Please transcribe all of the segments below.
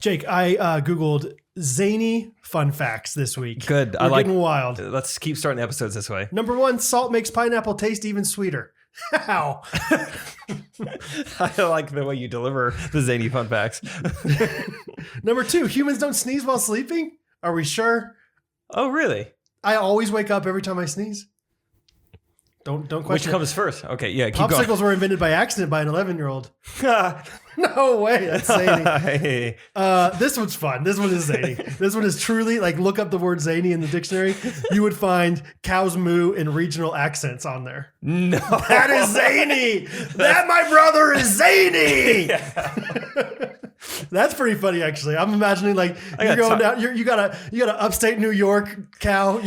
Jake, I Googled zany fun facts this week. Good. We're getting wild. Let's keep starting the episodes this way. Number 1, salt makes pineapple taste even sweeter. How? I like the way you deliver the zany fun facts. Number 2, humans don't sneeze while sleeping. Are we sure? Oh, really? I always wake up every time I sneeze. Don't question. Which comes first? Okay, yeah, keep Popsicles going. were invented by accident by an 11-year-old. No way. That's zany. Hey. This one's fun. This one is zany. This one is truly, like, look up the word zany in the dictionary. You would find cows moo in regional accents on there. No. That is zany. That, my brother, is zany. That's pretty funny, actually. I'm imagining, like, you're going down. You got a upstate New York cow,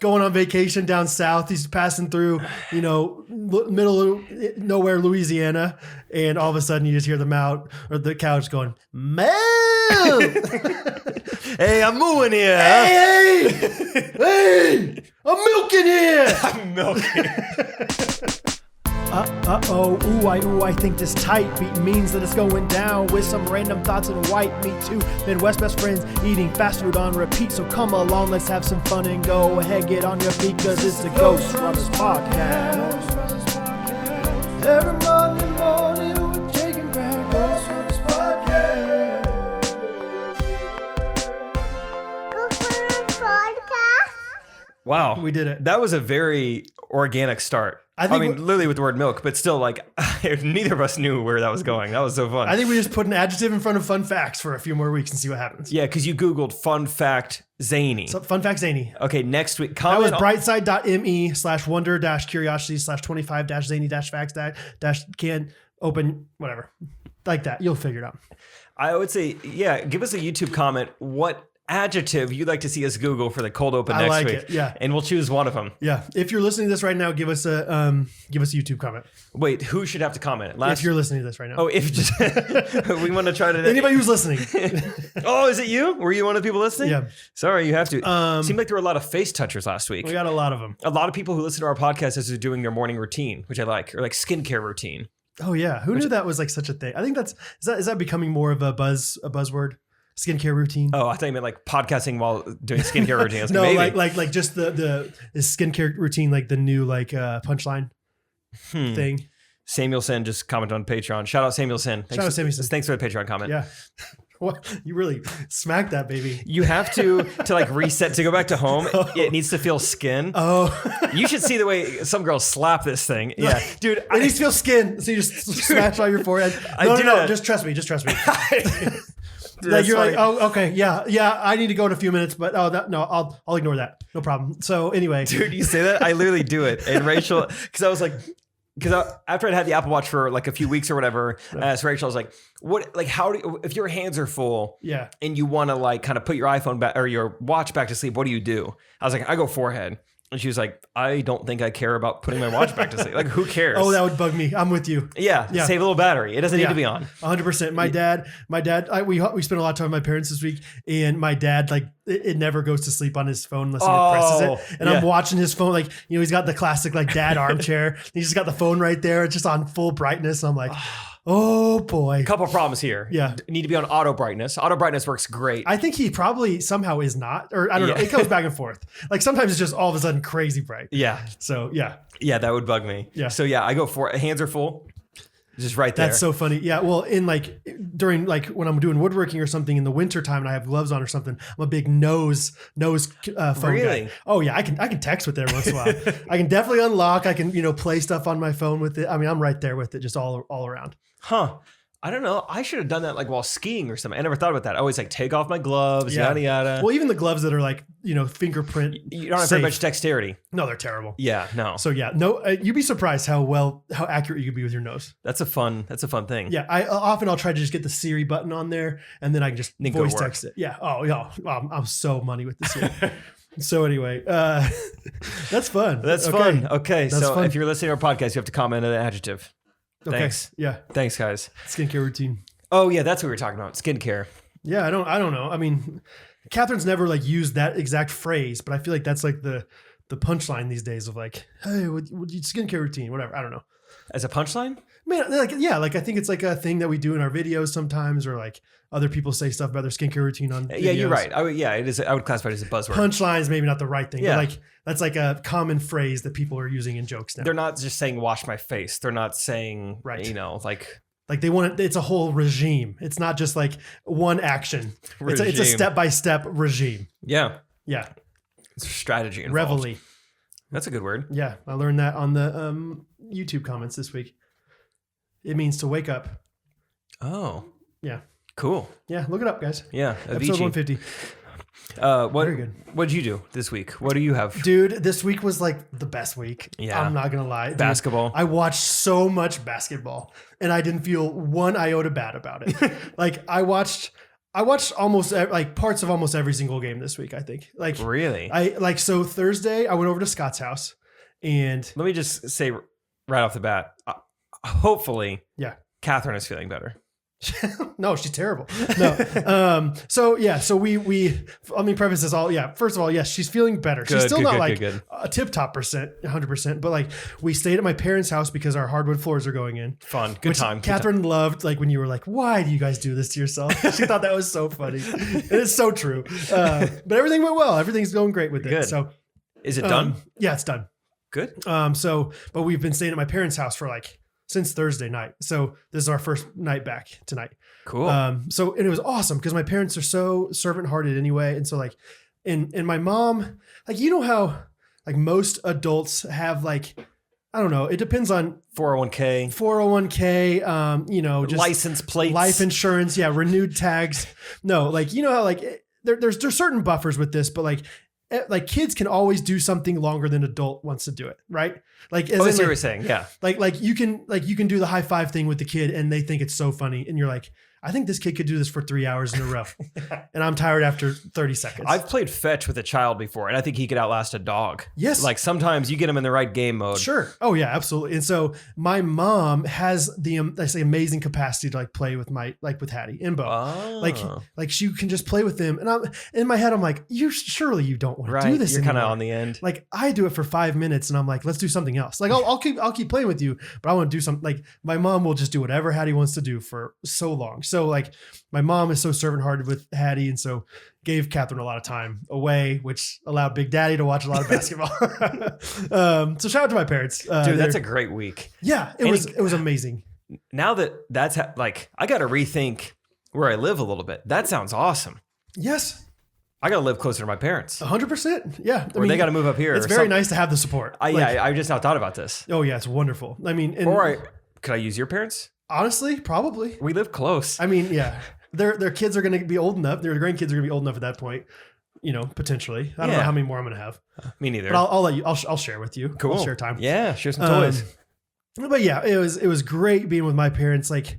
going on vacation down south. He's passing through, middle of nowhere, Louisiana, and all of a sudden you just hear the cow just going, moo. Hey, I'm mooing here. Hey, I'm milking here. I'm milking. I think this tight beat means that it's going down with some random thoughts and white meat too. Midwest best friends eating fast food on repeat. So come along, let's have some fun and go ahead, get on your feet, cause it's the Ghostrunners podcast. Every Monday morning we're taking back Ghostrunners podcast. Wow. We did it. That was a very organic start. I mean, literally with the word milk, but still, like, neither of us knew where that was going. That was so fun. I think we just put an adjective in front of fun facts for a few more weeks and see what happens. Yeah, because you Googled fun fact zany. So, fun fact zany. Okay, next week. That was brightside.me/wonder-curiosity/25-zany-facts-can open, whatever. Like that. You'll figure it out. I would say, yeah, give us a YouTube comment. What adjective you'd like to see us Google for the cold open next week? It, yeah. And we'll choose one of them. Yeah. If you're listening to this right now, give us a YouTube comment. Wait, who should have to comment? If you're listening to this right now. Oh, if just we want to try to anybody who's listening. Oh, is it you? Were you one of the people listening? Yeah. Sorry, you have to. Seemed like there were a lot of face touchers last week. We got a lot of them. A lot of people who listen to our podcast as they're doing their morning routine, which I like, or like skincare routine. Oh yeah. Who knew that was like such a thing? I think is that becoming more of a buzzword? Skincare routine. Oh, I thought you meant like podcasting while doing skincare routine. No, maybe. like just the skincare routine, like the new punchline thing. Samuelson just commented on Patreon. Shout out Samuelson. Thanks for the Patreon comment. Yeah. What? You really smacked that, baby. You have to like reset to go back to home. It needs to feel skin. Oh, you should see the way some girls slap this thing. Yeah, dude, it needs to feel skin. So you just smash on your forehead. No. Just trust me. Just trust me. Dude, like you're funny. like, oh, okay, yeah. I need to go in a few minutes, but I'll ignore that. No problem. So anyway, dude, you say that, I literally do it. And Rachel, because after I'd had the Apple Watch for like a few weeks or whatever, so Rachel was like, "What? Like, if your hands are full, yeah, and you want to like kind of put your iPhone back or your watch back to sleep, what do you do?" I was like, "I go forehead." And she was like, I don't think I care about putting my watch back to sleep. Like, who cares? Oh, that would bug me. I'm with you. Yeah. Save a little battery. It doesn't need to be on. 100%. My dad, we spent a lot of time with my parents this week, and my dad, like, it never goes to sleep on his phone unless he presses it. And I'm watching his phone, like, he's got the classic, like, dad armchair. He's just got the phone right there. It's just on full brightness. I'm like, oh boy. A couple problems here. Yeah. Need to be on auto brightness. Auto brightness works great. I think he probably somehow is not, or I don't know. It goes back and forth. Like sometimes it's just all of a sudden crazy bright. Yeah. So yeah. Yeah, that would bug me. Yeah. So yeah, I go for it. Hands are full. Just right there. That's so funny. Yeah. Well, during when I'm doing woodworking or something in the winter time and I have gloves on or something, I'm a big nose phone guy. Oh yeah. I can text with it every once in a while. I can definitely unlock. I can, play stuff on my phone with it. I mean, I'm right there with it just all around. Huh. I don't know. I should have done that like while skiing or something. I never thought about that. I always like take off my gloves, yada, yada. Well, even the gloves that are like, fingerprint. You don't have very much dexterity. No, they're terrible. Yeah, no. So yeah, no, you'd be surprised how accurate you could be with your nose. That's a fun thing. Yeah. I'll try to just get the Siri button on there and then I can just voice text it. Yeah. Oh, yeah. I'm so money with the Siri. So anyway, that's fun. That's fun. Okay. That's so fun. if you're listening to our podcast, you have to comment an adjective. Okay. Thanks. Yeah. Thanks, guys. Skincare routine. Oh yeah, that's what we were talking about. Skincare. Yeah, I don't know. I mean, Catherine's never like used that exact phrase, but I feel like that's like the punchline these days of like, hey, what skincare routine, whatever. I don't know. As a punchline? Man, like I think it's like a thing that we do in our videos sometimes, or like other people say stuff about their skincare routine on videos. Yeah, you're right. It is. I would classify it as a buzzword. Punchline is maybe not the right thing, Yeah. but like that's like a common phrase that people are using in jokes now. They're not just saying "wash my face." They're not saying, Right. Like they want it. It's a whole regime. It's not just like one action. It's a Regime. step-by-step regime. Yeah, Yeah. it's a strategy involved. Reveille. That's a good word. Yeah. I learned that on the YouTube comments this week. It means to wake up. Oh, Yeah. cool. Yeah. Look it up, guys. Yeah, Episode Avicii. 150. Very good. What did you do this week? What do you have? Dude, this week was like the best week. Yeah. I'm not going to lie. Dude, Basketball. I watched so much basketball and I didn't feel one iota bad about it. Like I watched almost like parts of almost every single game this week, I think. Like Really? so Thursday I went over to Scott's house and Let me just say right off the bat, hopefully, yeah. Catherine is feeling better. No, she's terrible. No. So let me preface this all. Yeah. First of all, yes, she's feeling better. She's still not like a tip-top percent, 100%, but like we stayed at my parents' house because our hardwood floors are going in. Fun. Good time. Catherine loved like when you were like, why do you guys do this to yourself? She thought that was so funny. It is so true. But everything went well. Everything's going great with it. Good. So Is it done? Yeah, it's done. Good. But we've been staying at my parents' house for like since Thursday night. So this is our first night back tonight. Cool. And it was awesome because my parents are so servant hearted anyway. And so like, and my mom, like, you know how like most adults have like, I don't know, it depends on 401k, just license plates, life insurance. Yeah. Renewed tags. No, like, you know how like there's certain buffers with this, but like kids can always do something longer than adult wants to do it. Right. Like, as what in, you like, were saying. Yeah. Like you can do the high five thing with the kid and they think it's so funny. And you're like, I think this kid could do this for 3 hours in a row. And I'm tired after 30 seconds. I've played fetch with a child before and I think he could outlast a dog. Yes. Like sometimes you get him in the right game mode. Sure. Oh yeah, absolutely. And so my mom has the amazing capacity to like play with with Hattie and Bo. Oh. Like she can just play with them. And I'm in my head, I'm like, surely you don't want to do this. You're kind of anymore. on the end. Like I do it for 5 minutes and I'm like, let's do something else. Like I'll keep playing with you, but I want to do something. Like my mom will just do whatever Hattie wants to do for so long. So like my mom is so servant hearted with Hattie, and so gave Catherine a lot of time away, which allowed Big Daddy to watch a lot of basketball. So shout out to my parents. Dude, that's a great week. Yeah, it was amazing. Now that's like, I got to rethink where I live a little bit. That sounds awesome. Yes. I got to live closer to my parents. 100%. Yeah. Or they got to move up here. It's very nice to have the support. I just now thought about this. Oh yeah, it's wonderful. I mean, could I use your parents? Honestly, probably. We live close. I mean, yeah. Their kids are going to be old enough. Their grandkids are going to be old enough at that point. Potentially. I don't know how many more I'm going to have. Me neither. But I'll let you. I'll share with you. Cool. I'll share time. Yeah, share some toys. But yeah, it was great being with my parents. Like,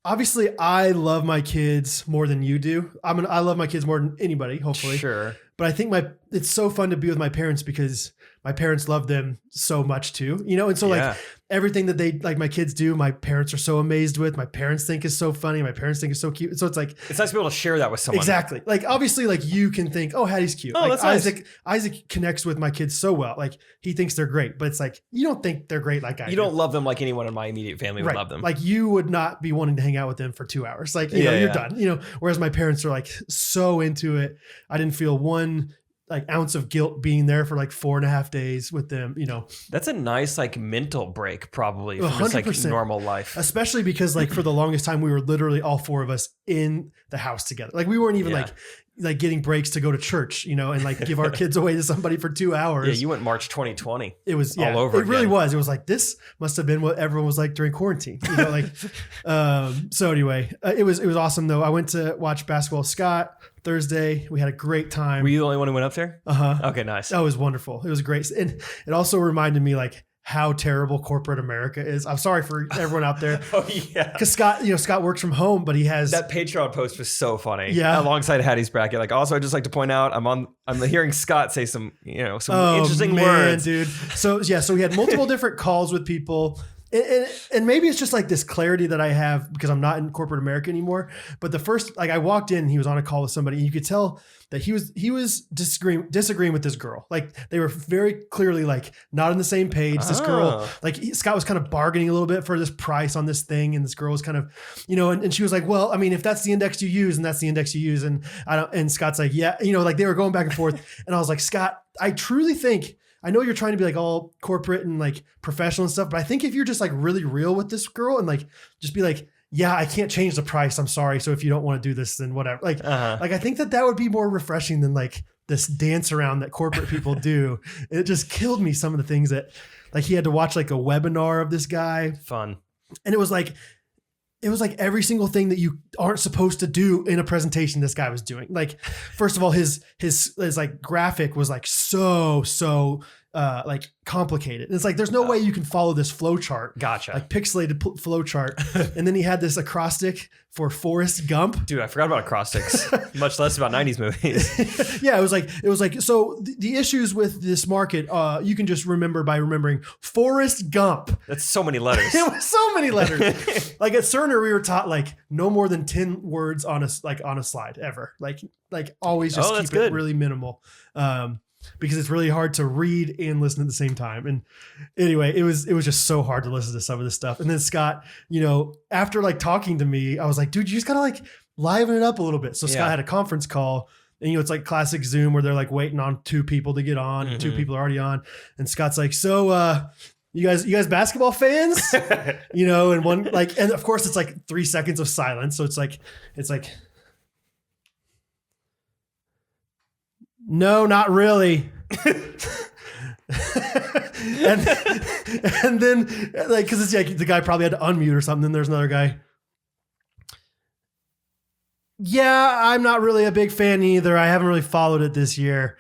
obviously, I love my kids more than you do. I love my kids more than anybody. Hopefully, sure. But I think it's so fun to be with my parents because my parents love them so much too. And so like everything that they like my kids do, my parents are so amazed with. My parents think is so funny. My parents think is so cute. So it's like it's nice to be able to share that with someone. Exactly. Like obviously, like you can think, oh, Hattie's cute. Oh, like that's nice. Isaac connects with my kids so well. Like he thinks they're great, but it's like you don't think they're great like I do. You don't love them like anyone in my immediate family would love them. Like you would not be wanting to hang out with them for 2 hours. Like you're done. Whereas my parents are like so into it. I didn't feel one like ounce of guilt being there for like 4.5 days with them. That's a nice like mental break probably from just like normal life. Especially because like for the longest time we were literally all four of us in the house together. Like we weren't even like getting breaks to go to church, and like give our kids away to somebody for 2 hours. Yeah, you went March 2020. It was all over. It really was. It was like this must have been what everyone was like during quarantine. So anyway, it was awesome though. I went to watch basketball with Scott Thursday. We had a great time. Were you the only one who went up there? Okay, nice. That was wonderful. It was great. And it also reminded me like how terrible corporate America is. I'm sorry for everyone out there. Oh yeah. Because Scott works from home, but he has that Patreon post was so funny. Yeah. Alongside Hattie's bracket. Like also I'd just like to point out I'm hearing Scott say some interesting words. Dude. So we had multiple different calls with people. And maybe it's just like this clarity that I have because I'm not in corporate America anymore. But the first, like I walked in, he was on a call with somebody and you could tell that he was disagreeing with this girl. Like they were very clearly like not on the same page. This girl, like Scott was kind of bargaining a little bit for this price on this thing. And this girl was kind of, and she was like, well, I mean, if that's the index you use and that's the index you use. And Scott's like, yeah, like they were going back and forth. And I was like, Scott, I truly think, I know you're trying to be like all corporate and like professional and stuff, but I think if you're just like really real with this girl and like, just be like, yeah, I can't change the price. I'm sorry. So if you don't want to do this, then whatever. Like I think that would be more refreshing than like this dance around that corporate people do. It just killed me. Some of the things that like he had to watch like a webinar of this guy. Fun. And it was like every single thing that you aren't supposed to do in a presentation this guy was doing. Like, first of all, his like graphic was like so like complicated. And it's like, there's no way you can follow this flow chart. Gotcha. Like pixelated flow chart. And then he had this acrostic for Forrest Gump. Dude, I forgot about acrostics, much less about 90s movies. Yeah. It was like, so the issues with this market, you can just remember by remembering Forrest Gump. That's so many letters. It was so many letters. Like at Cerner, we were taught like no more than 10 words on a slide ever. Like always just keep it really minimal. Because it's really hard to read and listen at the same time. And anyway, it was just so hard to listen to some of this stuff. And then Scott, after like talking to me, I was like, dude, you just gotta like liven it up a little bit. So Scott had a conference call and it's like classic Zoom where they're like waiting on 2 people to get on and 2 people are already on. And Scott's like, so, you guys basketball fans, and one like, and of course it's like 3 seconds of silence. So it's like, no, not really. and then like, cause it's like the guy probably had to unmute or something. Then there's another guy. Yeah, I'm not really a big fan either. I haven't really followed it this year.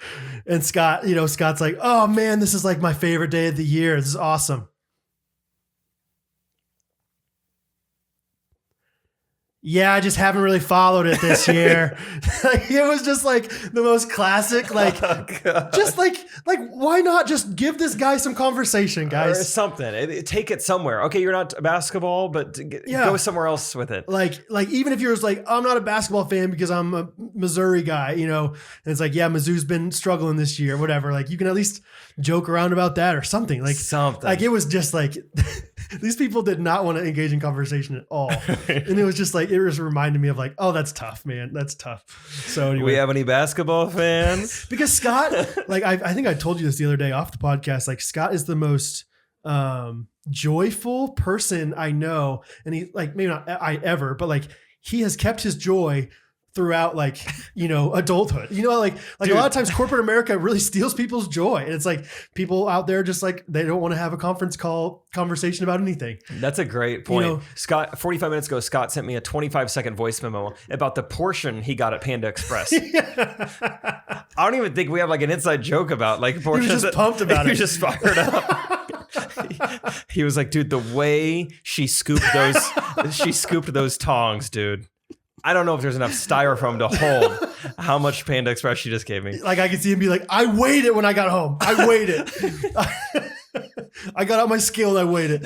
And Scott, Scott's like, oh man, this is like my favorite day of the year. This is awesome. Yeah, I just haven't really followed it this year. It was just like the most classic, like, just like why not just give this guy some conversation, guys? Or something. Take it somewhere. Okay, you're not basketball, but go somewhere else with it. Like even if you're just like, I'm not a basketball fan because I'm a Missouri guy, and it's like, yeah, Mizzou's been struggling this year, whatever. Like you can at least joke around about that or something. Like it was just like these people did not want to engage in conversation at all, and it was just like. It just reminded me of like, oh, that's tough, man. That's tough. So anyway. We have any basketball fans? Because Scott, like I think I told you this the other day off the podcast, like Scott is the most joyful person I know. And he like, maybe not I ever, but like he has kept his joy throughout like, adulthood, like Dude. A lot of times corporate America really steals people's joy. And it's like people out there just like, they don't want to have a conversation about anything. That's a great point. Scott, 45 minutes ago, Scott sent me a 25-second voice memo about the portion he got at Panda Express. I don't even think we have like an inside joke about like portions. He was just pumped about it. He was just fired up. He was like, dude, the way she scooped those tongs, dude. I don't know if there's enough styrofoam to hold how much Panda Express she just gave me. Like I could see him be like, I weighed it when I got home. I weighed it. I got out my scale and I weighed it.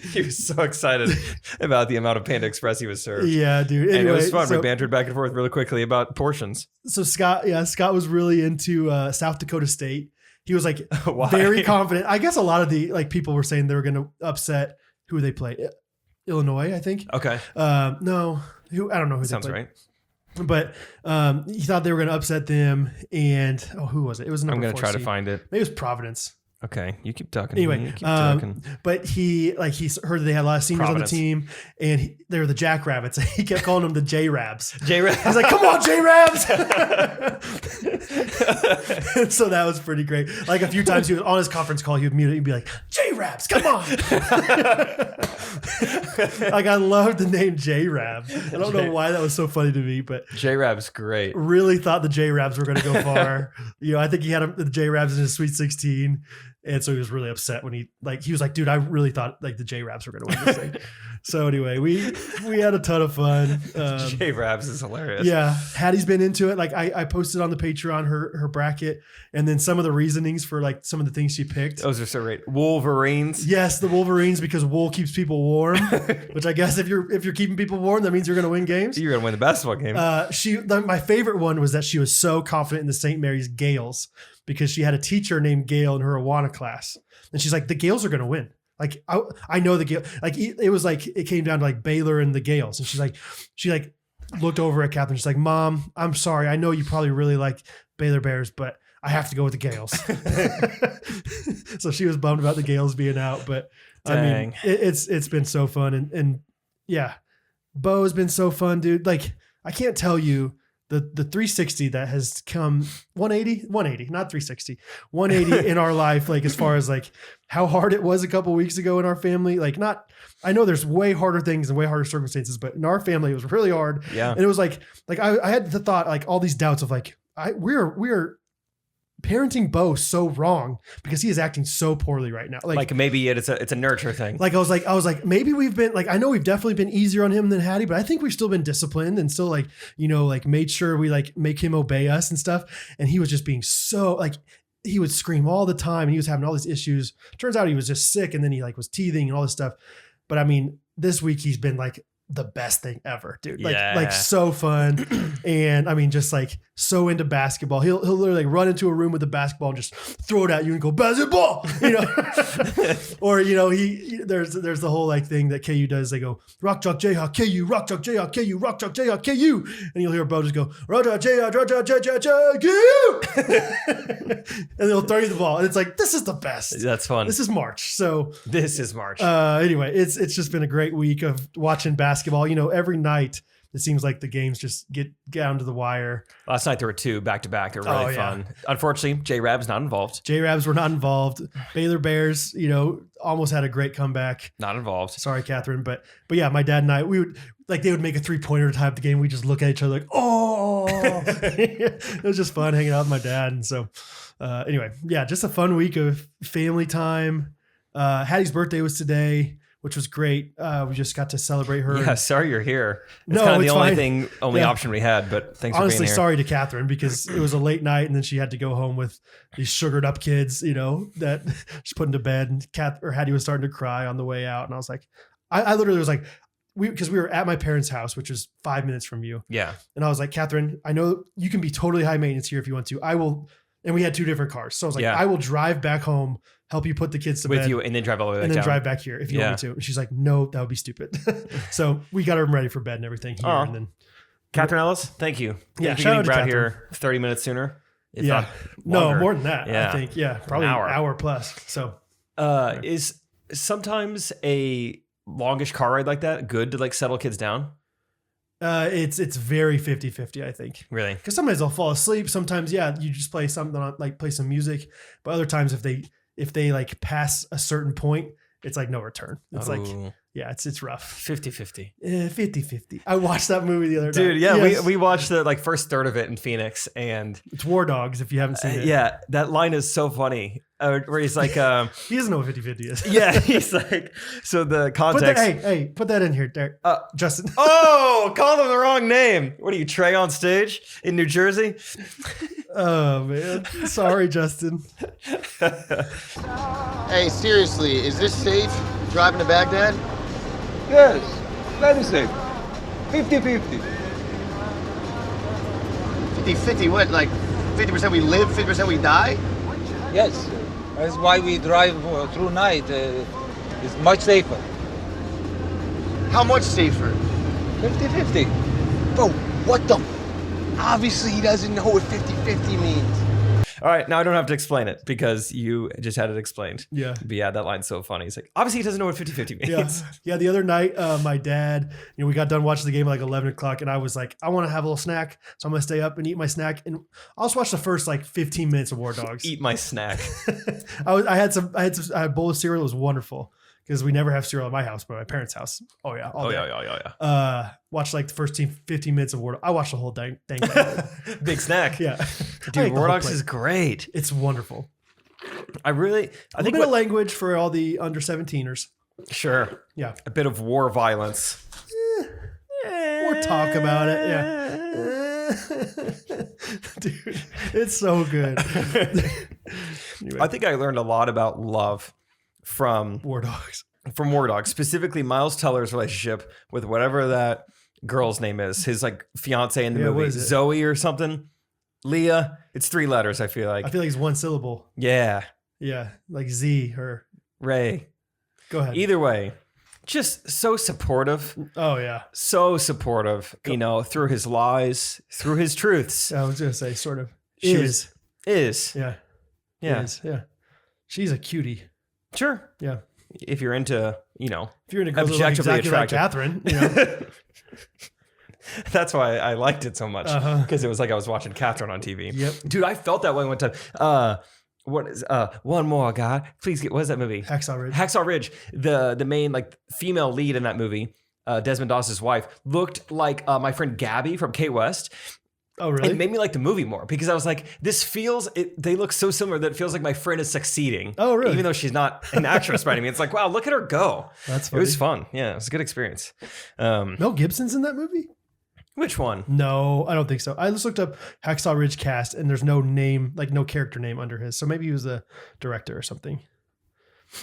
He was so excited about the amount of Panda Express he was served. Yeah, dude. Anyway, and it was fun. We bantered back and forth really quickly about portions. So Scott was really into South Dakota State. He was like very confident. I guess a lot of the like people were saying they were going to upset who they played. Illinois, I think. Okay. No. I don't know who sounds they played. But he thought they were going to upset them. And who was it? It was number 4 I'm going to try to find it. Maybe it was Providence. Okay, you keep talking. Anyway, but he heard that they had a lot of seniors on the team, and they were the Jackrabbits. He kept calling them the J-Rabs. J-Rabs. He's like, "Come on, J-Rabs!" So that was pretty great. Like a few times he was on his conference call, he would mute it. He'd be like, "J-Rabs, come on!" Like I love the name J-Rab. I don't know why that was so funny to me, but J-Rab's great. Really thought the J-Rabs were going to go far. I think he had the J-Rabs in his Sweet 16. And so he was really upset when he was like, dude, I really thought like the J-Rabs were going to win this thing. So anyway, we had a ton of fun. J-Rabs is hilarious. Yeah, Hattie's been into it. Like I posted on the Patreon her bracket, and then some of the reasonings for like some of the things she picked. Those are so great. Wolverines. Yes, the Wolverines, because wool keeps people warm. Which I guess if you're keeping people warm, that means you're going to win games. You're going to win the basketball game. My favorite one was that she was so confident in the St. Mary's Gales because she had a teacher named Gail in her Awana class, and she's like, the Gales are going to win. Like I know the Gale. Like it was like it came down to like Baylor and the Gales, and she looked over at Catherine. She's like, Mom, I'm sorry. I know you probably really like Baylor Bears, but I have to go with the Gales. So she was bummed about the Gales being out, but Dang. I mean, it's been so fun, and yeah, Bo's been so fun, dude. Like I can't tell you the 360 that has come 180, not 360, 180 in our life. Like as far as like how hard it was a couple weeks ago in our family, like I know there's way harder things and way harder circumstances, but in our family, it was really hard. Yeah. And it was like I had the thought, like all these doubts of like, we're parenting Bo so wrong because he is acting so poorly right now. Like maybe it's a nurture thing. Like I was like, maybe we've been like, I know we've definitely been easier on him than Hattie, but I think we've still been disciplined and still like, like made sure we like make him obey us and stuff. And he was just being so like, he would scream all the time and he was having all these issues. Turns out he was just sick. And then he like was teething and all this stuff. But I mean, this week he's been like the best thing ever, dude. Like so fun. And I mean, just like so into basketball. He'll literally like run into a room with a basketball and just throw it at you and go basketball, or, there's the whole like thing that KU does. They go rock, chalk, Jayhawk, KU, rock, chalk, Jayhawk, KU, rock, chalk, Jayhawk, KU. And you'll hear Bo just go, rock, chalk, Jayhawk, rock, chalk, Jayhawk, KU. And they'll throw you the ball. And it's like, this is the best. That's fun. This is March. So Anyway, it's just been a great week of watching basketball. Every night it seems like the games just get down to the wire. Last night there were 2 back-to-back. They were really fun. Unfortunately, J-Rabs not involved. J-Rabs were not involved. Baylor Bears, almost had a great comeback. Not involved. Sorry, Catherine. But yeah, my dad and I, we would like, they would make a 3-pointer to tie up the game. We just look at each other like, oh, it was just fun hanging out with my dad. And so anyway, yeah, just a fun week of family time. Hattie's birthday was today, which was great. We just got to celebrate her. Yeah, sorry you're here. It's no, kind of it's the only option we had, but thanks for being here. Honestly, sorry to Catherine because it was a late night and then she had to go home with these sugared up kids, that she's putting to bed, and Hattie was starting to cry on the way out. And I was like, I literally was like, because we were at my parents' house, which is 5 minutes from you. Yeah. And I was like, Catherine, I know you can be totally high maintenance here if you want to. I will. And we had 2 different cars. So I was like, I will drive back home, help you put the kids to bed. With you, and then drive all the way back and then down. drive back here if you want me to. And she's like, no, that would be stupid. So we got her ready for bed and everything here. And then Catherine Ellis, thank you. Yeah, shout out to Catherine. Here 30 minutes sooner. If not no, more than that. Yeah. I think, probably an hour plus. So is sometimes a longish car ride like that good to like settle kids down? It's very 50-50, I think. Really? Because sometimes they'll fall asleep. Sometimes, you just play something on, like play some music. But other times, if they like pass a certain point, it's like no return. It's like, it's rough. 50-50. 50-50. I watched that movie the other night. Dude, yeah, yes. we watched the like first third of it in Phoenix, and it's War Dogs if you haven't seen it. Yeah, that line is so funny. Where he's like, he doesn't know what 50-50 is. Yeah, he's like, so the context. Put that in here, there, Justin. Oh, called him the wrong name. What are you, Trey on stage in New Jersey? Oh man, sorry, Justin. Hey, seriously, is this safe driving to Baghdad? Yes, very safe. 50-50. 50-50, what, like 50% we live, 50% we die? Yes, that's why we drive through night. It's much safer. How much safer? 50-50. Bro, what the? Obviously he doesn't know what 50-50 means. All right, now I don't have to explain it because you just had it explained. Yeah. But yeah, that line's so funny. He's like, obviously he doesn't know what 50-50 means. Yeah, the other night, my dad, we got done watching the game at like 11 o'clock and I was like, I want to have a little snack. So I'm going to stay up and eat my snack. And I'll just watch the first like 15 minutes of War Dogs. Eat my snack. I had a bowl of cereal. It was wonderful. Because we never have cereal at my house, but at my parents' house. Oh yeah. Yeah. Watched like the first 15 minutes of War Dogs. I watched the whole dang thing. Big snack. Yeah. Dude, War Dogs is great. It's wonderful. I think a bit of language for all the under 17ers. Sure. Yeah. A bit of war violence. Or talk about it. Yeah. Dude, it's so good. I think I learned a lot about love from War Dogs. War Dogs, specifically Miles Teller's relationship with whatever that girl's name is, his like fiance in the Yeah, what movie, is it? Zoe or something. Leah. It's 3 letters, I feel like. I feel like it's one syllable. Yeah. Yeah. Like Z or Ray. go ahead. Either way, just so supportive. Oh yeah. So supportive, you know, through his lies, through his truths. I was gonna say sort of She is. Is. Yeah. Yeah. Is. Yeah. She's a cutie. Sure. Yeah. If you're into, you know, If you're in a girl that look objectively exactly like attractive. Catherine, you know. That's why I liked it so much. Because it was like I was watching Catherine on TV. Yep. Dude, I felt that way one time. What is One More God? Please get, what is that movie? Hacksaw Ridge. Hacksaw Ridge. The main like female lead in that movie, Desmond Doss's wife, looked like my friend Gabby from Kate West. Oh really? It made me like the movie more because I was like, this feels, they look so similar that it feels like my friend is succeeding. Oh, really? Even though she's not an actress by any means. It's like, wow, look at her go. That's It funny. was fun. Yeah, it was a good experience. Mel Gibson's in that movie? Which one? No, I don't think so. I just looked up Hacksaw Ridge cast and there's no name, like no character name under his. So maybe he was the director or something.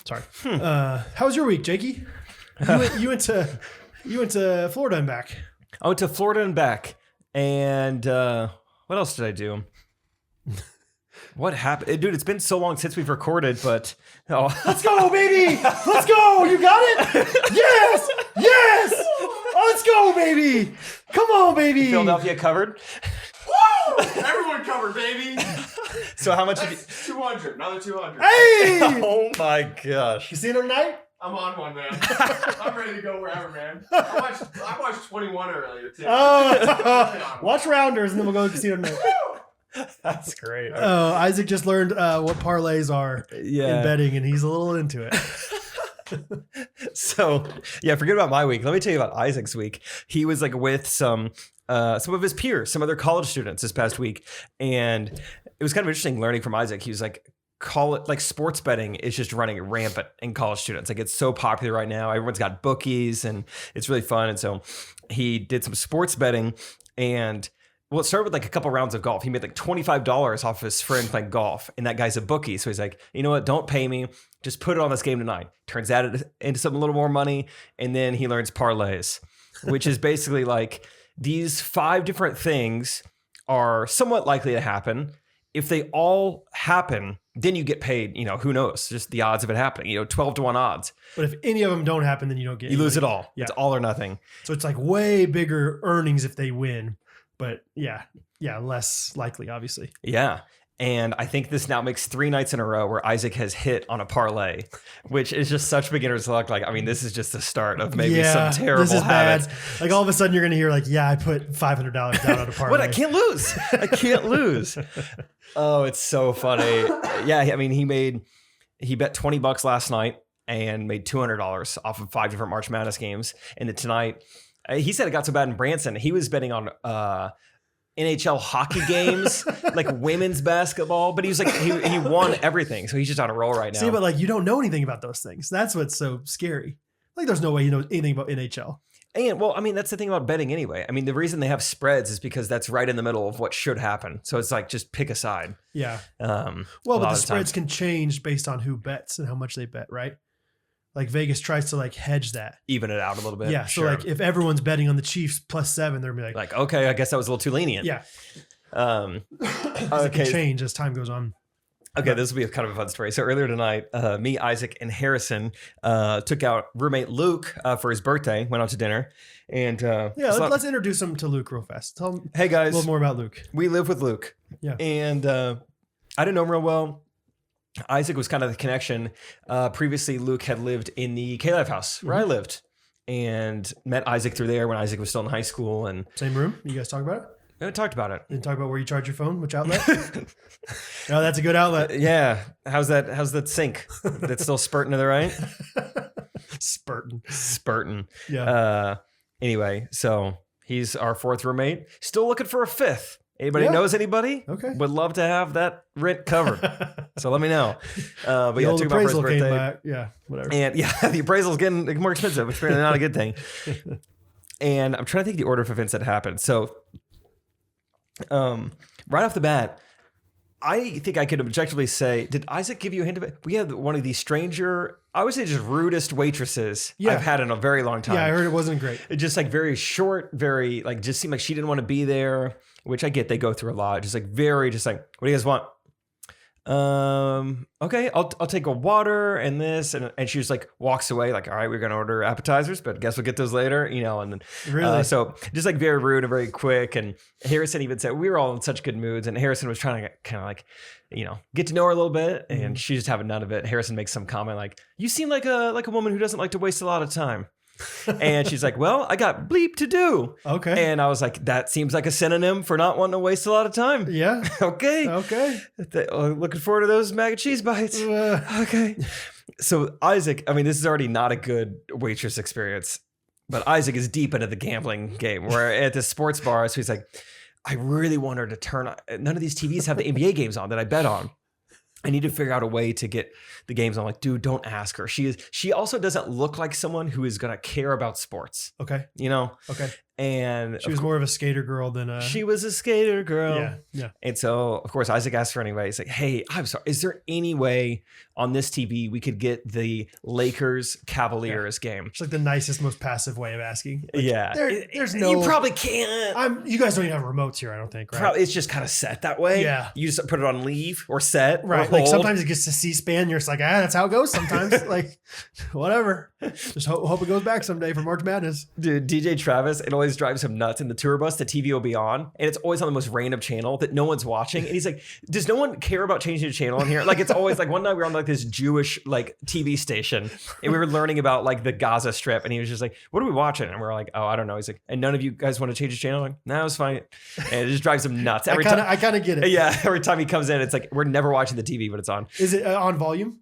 Sorry. How was your week, Jakey? You went to Florida and back. I went to Florida and back. And what else did I do? What happened? Dude, it's been so long since we've recorded, but... Let's go, baby! Let's go! You got it? Yes! Yes! Let's go, baby! Come on, baby! Philadelphia covered? Woo! Everyone covered, baby. So how much did you... 200, another 200. Hey! Oh my gosh. Casino tonight? I'm on one, man. I'm ready to go wherever, man. I watched 21 earlier, too. Watch Rounders and then we'll go to casino tonight. That's great. Isaac just learned what parlays are in betting and he's a little into it. So, yeah, forget about my week. Let me tell you about Isaac's week. He was like with some of his peers, some other college students this past week. And it was kind of interesting learning from Isaac. He was like, sports betting is just running rampant in college students. Like it's so popular right now. Everyone's got bookies and it's really fun. And so he did some sports betting and it started with like a couple rounds of golf. He made like $25 off his friend playing golf, and that guy's a bookie. So he's like, you know what? Don't pay me. Just put it on this game tonight. Turns that into something a little more money. And then he learns parlays, which is basically like these 5 different things are somewhat likely to happen. If they all happen, then you get paid, you know, who knows? Just the odds of it happening, 12 to 1 odds. But if any of them don't happen, then you don't get You lose like, it all. Yeah. It's all or nothing. So it's like way bigger earnings if they win. But yeah, less likely, obviously. Yeah. And I think this now makes 3 nights in a row where Isaac has hit on a parlay, which is just such beginner's luck. Like, I mean, this is just the start of maybe some terrible this is habits. Bad. Like all of a sudden you're going to hear like, yeah, I put $500 down on a parlay. What? I can't lose. I can't lose. Oh, it's so funny. Yeah. I mean, he bet $20 last night and made $200 off of 5 different March Madness games. And then tonight, he said it got so bad in Branson. He was betting on NHL hockey games, like women's basketball, but he was like, he won everything. So he's just on a roll right now. See, but like you don't know anything about those things. That's what's so scary. Like there's no way you know anything about NHL. And well, I mean, that's the thing about betting anyway. I mean, the reason they have spreads is because that's right in the middle of what should happen. So it's like, just pick a side. Yeah. Well, But the spreads can change based on who bets and how much they bet, right? Like Vegas tries to like hedge that. Even it out a little bit. Yeah. So sure. like if everyone's betting on the Chiefs +7, they're gonna be like, okay, I guess that was a little too lenient. Yeah. Okay. It can change as time goes on. Okay, this will be kind of a fun story. So earlier tonight, me, Isaac, and Harrison took out roommate Luke for his birthday, went out to dinner. And let's introduce him to Luke real fast. Tell him hey guys, a little more about Luke. We live with Luke. Yeah. And I didn't know him real well. Isaac was kind of the connection. Previously, Luke had lived in the K-Life house where I lived and met Isaac through there when Isaac was still in high school. And same room? You guys talk about it? we haven't talked about it. Didn't talk about where you charge your phone, which outlet? No, that's a good outlet. Yeah. How's that sink? That's still spurting to the right? Spurting. Yeah. Anyway, so he's our 4th roommate. Still looking for a 5th. Anybody Yeah. knows anybody? Okay. Would love to have that rent covered. So let me know. But The yeah, old took him out for his appraisal came birthday. back. Yeah, whatever. And yeah, the appraisal's getting more expensive, which is really not a good thing. And I'm trying to think the order of events that happened. So right off the bat, I think I could objectively say, did Isaac give you a hint of it? We had one of the stranger, I would say just rudest waitresses I've had in a very long time. Yeah, I heard it wasn't great. It just like very short, very like just seemed like she didn't want to be there, which I get, they go through a lot. Just like very, just like, what do you guys want? Okay, I'll take a water and this, and she just like walks away like, all right, we're gonna order appetizers, but guess we'll get those later, you know. And then Really? so just like very rude and very quick. And Harrison even said we were all in such good moods, and Harrison was trying to kind of like, you know, get to know her a little bit, and she's just having none of it. Harrison makes some comment like, you seem like a woman who doesn't like to waste a lot of time. And she's like, well, I got bleep to do. Okay. And I was like, that seems like a synonym for not wanting to waste a lot of time. Yeah. Okay. Okay. Looking forward to those mac and cheese bites. Okay. So Isaac, I mean, this is already not a good waitress experience, but Isaac is deep into the gambling game. We're at the sports bar. So he's like, I really want her to turn on. None of these TVs have the NBA games on that I bet on. I need to figure out a way to get the games. I'm like, dude, don't ask her. She also doesn't look like someone who is going to care about sports, Okay. you know? Okay. And She was more of a skater girl than a. she was a skater girl. Yeah. Yeah. And so, of course, Isaac asked her anyway. He's like, hey, I'm sorry. Is there any way on this TV we could get the Lakers Cavaliers game? It's like the nicest, most passive way of asking. Like, Yeah. There's no. You probably can't. You guys don't even have remotes here, I don't think, right? Probably, it's just kind of set that way. Yeah. You just put it on leave or set. or Right. Like hold. sometimes it gets to C-SPAN. You're just like, that's how it goes sometimes. Like, whatever. Just hope it goes back someday for March Madness. Dude, DJ Travis, it always drives him nuts. In the tour bus, the TV will be on, and it's always on the most random channel that no one's watching. And he's like, does no one care about changing the channel in here? Like, it's always like one night we were on like this Jewish like TV station, and we were learning about like the Gaza Strip, and he was just like, what are we watching? And we're like, oh, I don't know. He's like, and none of you guys want to change the channel? I'm like, no, it's fine. And it just drives him nuts every time. I kind of get it. Yeah, every time he comes in, it's like, we're never watching the TV, but it's on. Is it on volume?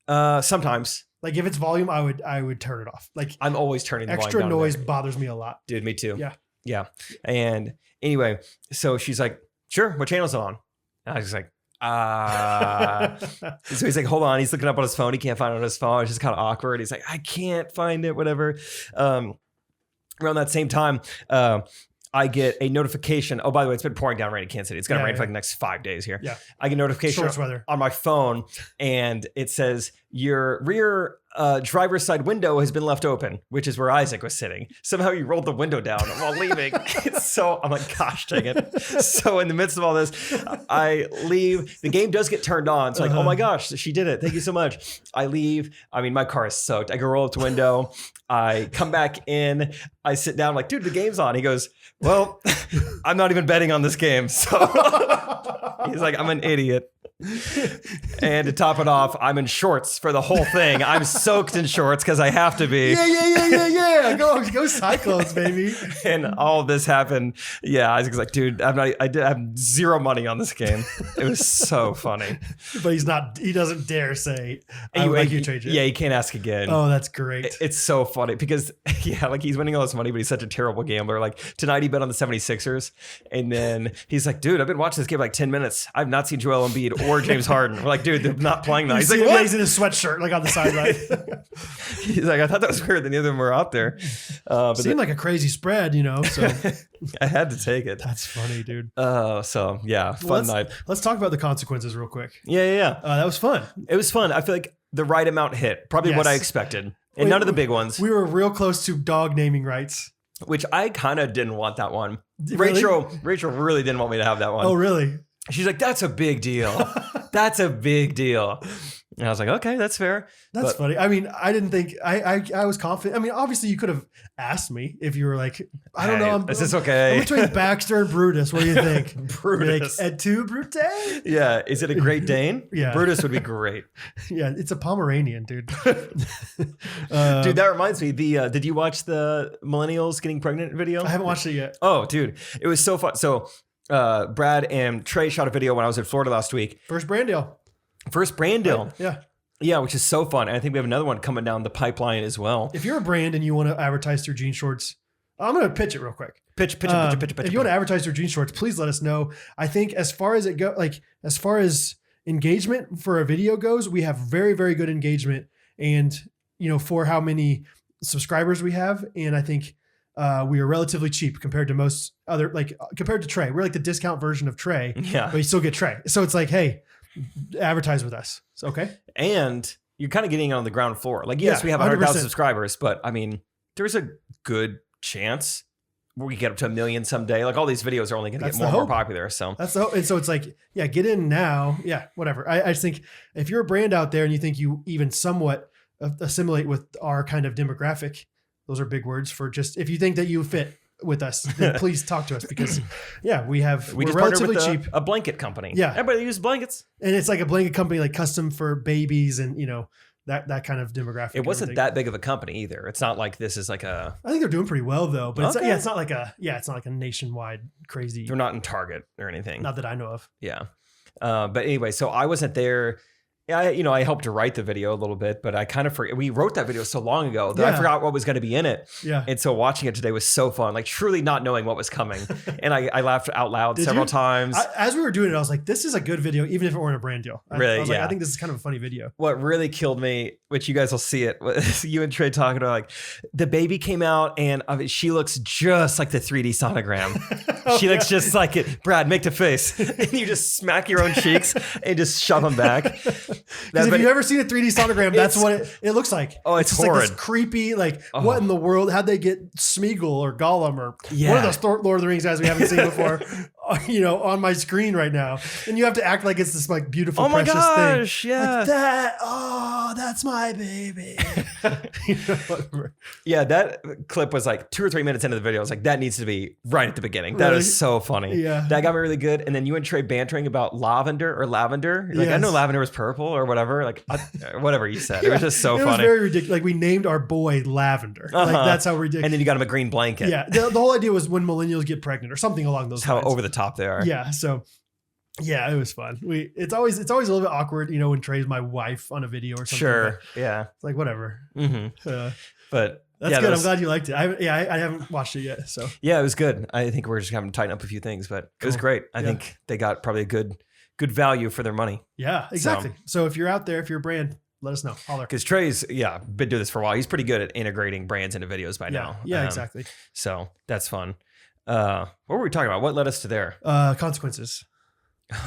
Sometimes. Like if it's volume, I would turn it off. Like I'm always turning the extra volume down. noise bothers me a lot. Dude, me too. Yeah. Yeah. And anyway, so she's like, sure, what channel's it on? And I was just like, so he's like, hold on. He's looking up on his phone. He can't find it on his phone. It's just kind of awkward. He's like, I can't find it, whatever. Around that same time, I get a notification. Oh, by the way, it's been pouring down rain in Kansas City. It's going to rain for like the next 5 days here. Yeah. I get a notification Shorts weather. on my phone, and it says your rear driver's side window has been left open, which is where Isaac was sitting. Somehow you rolled the window down while leaving. So I'm like, gosh, dang it. So in the midst of all this, I leave. The game does get turned on. So like, oh my gosh, she did it. Thank you so much. I leave. I mean, my car is soaked. I go roll up the window. I come back in. I sit down. I'm like, dude, the game's on. He goes, well, I'm not even betting on this game. So he's like, I'm an idiot. And to top it off, I'm in shorts for the whole thing. I'm soaked in shorts because I have to be. Yeah. Go Cyclones, baby. And all of this happened. Yeah, Isaac's like, dude, I have zero money on this game. It was so funny. But he doesn't dare say, I would like you to change it. Yeah, he can't ask again. Oh, that's great. It's so funny because, yeah, like he's winning all this money, but he's such a terrible gambler. Like tonight he bet on the 76ers. And then he's like, dude, I've been watching this game like 10 minutes. I've not seen Joel Embiid or James Harden. We're like, dude, they're not playing that. He's like, what? He's in his sweatshirt, like on the sideline. He's like, I thought that was weird that neither of them were out there. But Seemed like a crazy spread, so. I had to take it. That's funny, dude. So yeah, fun night. Let's talk about the consequences real quick. Yeah. That was fun. It was fun. I feel like the right amount hit, probably what I expected, and none of the big ones. We were real close to dog naming rights, which I kind of didn't want that one. Really? Rachel really didn't want me to have that one. Oh, really? She's like, that's a big deal. That's a big deal. And I was like, okay, that's fair. That's funny. I mean, I didn't think I was confident. I mean, obviously you could have asked me if you were like, I don't know. Is this okay? I'm between Baxter and Brutus. What do you think? Brutus. Like, et tu, Brute? Yeah. Is it a Great Dane? Yeah. Brutus would be great. Yeah. It's a Pomeranian, dude. Dude, that reminds me. Did you watch the millennials getting pregnant video? I haven't watched it yet. Oh, dude. It was so fun. So Brad and Trey shot a video when I was in Florida last week. First brand deal. Right? Yeah, which is so fun. And I think we have another one coming down the pipeline as well. If you're a brand and you want to advertise through Jean Shorts, I'm going to pitch it real quick. Pitch. If you want to advertise your jean shorts, please let us know. I think as far as as far as engagement for a video goes, we have very, very good engagement, and for how many subscribers we have, and I think we are relatively cheap compared to most other, compared to Trey. We're like the discount version of Trey, but you still get Trey. So it's like, hey, advertise with us. So, okay. And you're kind of getting on the ground floor. Like, yes, we have 100,000 subscribers, but I mean, there's a good chance we get up to 1 million someday. Like, all these videos are only going to get more and more popular. So that's the hope. And so it's like, yeah, get in now. Yeah, whatever. I just think if you're a brand out there and you think you even somewhat assimilate with our kind of demographic, those are big words for just, if you think that you fit with us, then please talk to us, because we're just relatively cheap. A blanket company. Yeah. Everybody uses blankets. And it's like a blanket company, like custom for babies and, that kind of demographic. It wasn't that big of a company either. It's not like this is like a. I think they're doing pretty well though, but it's not like a nationwide crazy. They're not in Target or anything. Not that I know of. Yeah. But anyway, so I wasn't there. I helped to write the video a little bit, but I kind of forget. We wrote that video so long ago that I forgot what was going to be in it. Yeah. And so watching it today was so fun, like truly not knowing what was coming. And I laughed out loud several times. As we were doing it, I was like, this is a good video, even if it weren't a brand deal. I was like, I think this is kind of a funny video. What really killed me, which you guys will see it, was you and Trey talking about, like, the baby came out and she looks just like the 3D sonogram. She looks just like it. Brad, make the face. And you just smack your own cheeks and just shove them back. Because if you've ever seen a 3D sonogram, that's what it looks like. Oh, it's horrid. Like this creepy, what in the world? How'd they get Smeagol or Gollum or one of those Lord of the Rings guys we haven't seen before, on my screen right now? And you have to act like it's this like beautiful, precious thing. Yeah. Like that. Oh, that's my baby. Yeah, that clip was like 2 or 3 minutes into the video. I was like, that needs to be right at the beginning. That is so funny. Yeah. That got me really good. And then you and Trey bantering about lavender. Like, I know lavender was purple or whatever. Like, whatever you said. It was just so funny. It was very ridiculous. Like, we named our boy Lavender. Like, that's how ridiculous. And then you got him a green blanket. Yeah. The whole idea was when millennials get pregnant or something along those lines. How over the top they are. Yeah. So, yeah, it was fun. It's always a little bit awkward, when Trey's my wife on a video or something. Sure. Yeah. It's like, whatever. Mm-hmm. But that's good. I'm glad you liked it. I haven't watched it yet. So yeah, it was good. I think we're just having to tighten up a few things, but it was great. I think they got probably a good value for their money. Yeah, exactly. So if you're out there, if you're a brand, let us know. Holler. Because Trey's, been doing this for a while. He's pretty good at integrating brands into videos by now. Yeah, exactly. So that's fun. What were we talking about? What led us to there? Consequences.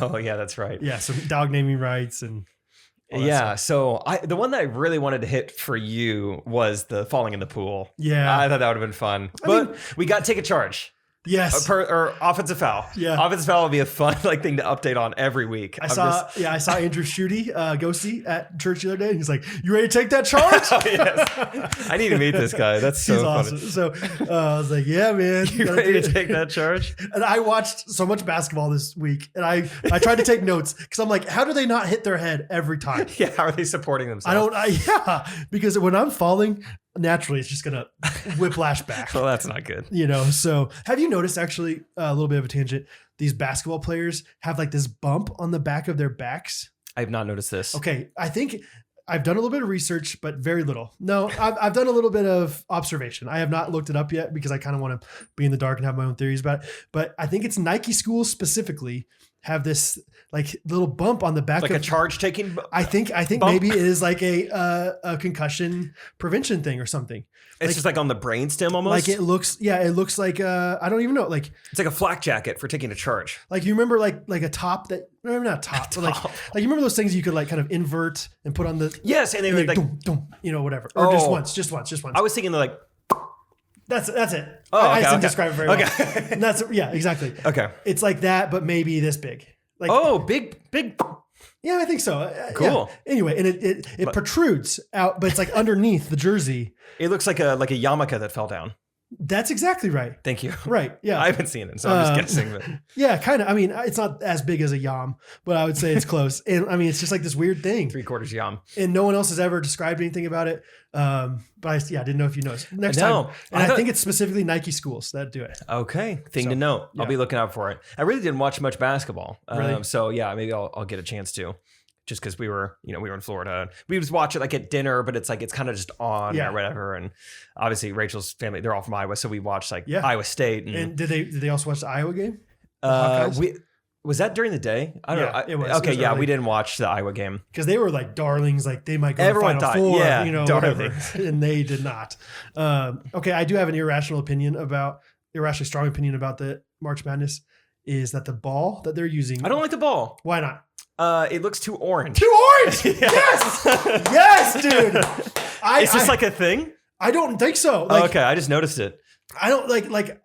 Oh, yeah, that's right. Yeah, some dog naming rights and yeah. So the one that I really wanted to hit for you was the falling in the pool. Yeah. I thought that would have been fun. But we got to take a charge. Yes. Or offensive foul. Yeah. Offensive foul will be a fun thing to update on every week. I saw Andrew Schutte, Ghosty at church the other day. And he's like, you ready to take that charge? Oh, yes. I need to meet this guy. That's so funny. Awesome. So I was like, yeah, man. You ready to take that charge? And I watched so much basketball this week. And I tried to take notes because I'm like, how do they not hit their head every time? Yeah. How are they supporting themselves? Because when I'm falling, naturally it's just gonna whiplash back. Well, that's not good. So have you noticed, actually, a little bit of a tangent, these basketball players have like this bump on the back of their backs? I have not noticed this. Okay, I think I've done a little bit of research, but very little. No, I've done a little bit of observation. I have not looked it up yet because I kind of want to be in the dark and have my own theories about it. But I think it's Nike schools specifically have this like little bump on the back, like a charge taking. I think bump. Maybe it is like a concussion prevention thing or something. It's just like on the brainstem almost. Like it looks like I don't even know. Like it's like a flak jacket for taking a charge. Like you remember like a top that, maybe not top, but like you remember those things you could like kind of invert and put on the. Yes, and they were like dum, dum, whatever, or just once. I was thinking like. That's it. Oh, okay, I didn't describe it very well. Okay. And that's exactly. Okay. It's like that, but maybe this big. Like big. Yeah, I think so. Cool. Yeah. Anyway, and it protrudes out, but it's like underneath the jersey. It looks like a yarmulke that fell down. That's exactly right. Thank you. Right. Yeah. I haven't seen it, so I'm just guessing. But. Yeah, kind of. I mean, it's not as big as a yam, but I would say it's close. And I mean, it's just like this weird thing. 3/4 yam. And no one else has ever described anything about it. But I didn't know if you noticed. Next time. And I think it's specifically Nike schools that do it. Okay. Thing to note. Yeah. I'll be looking out for it. I really didn't watch much basketball. Really? So yeah, maybe I'll get a chance to. just because we were in Florida. We just watch it like at dinner, but it's like it's kind of just on or whatever. And obviously Rachel's family, they're all from Iowa, so we watched like Iowa State. And did they also watch the Iowa game? Was that during the day? I don't know. It was. Okay, It was early. we didn't watch the Iowa game Because they were like darlings, like they might go Everyone to Final thought, Four, yeah, whatever. And they did not. Okay, I do have an irrationally strong opinion about the March Madness, is that the ball that they're using. I don't like the ball. Why not? It looks too orange. Too orange! Yes! Yes, dude! Is this like a thing? I don't think so. Okay, I just noticed it. I don't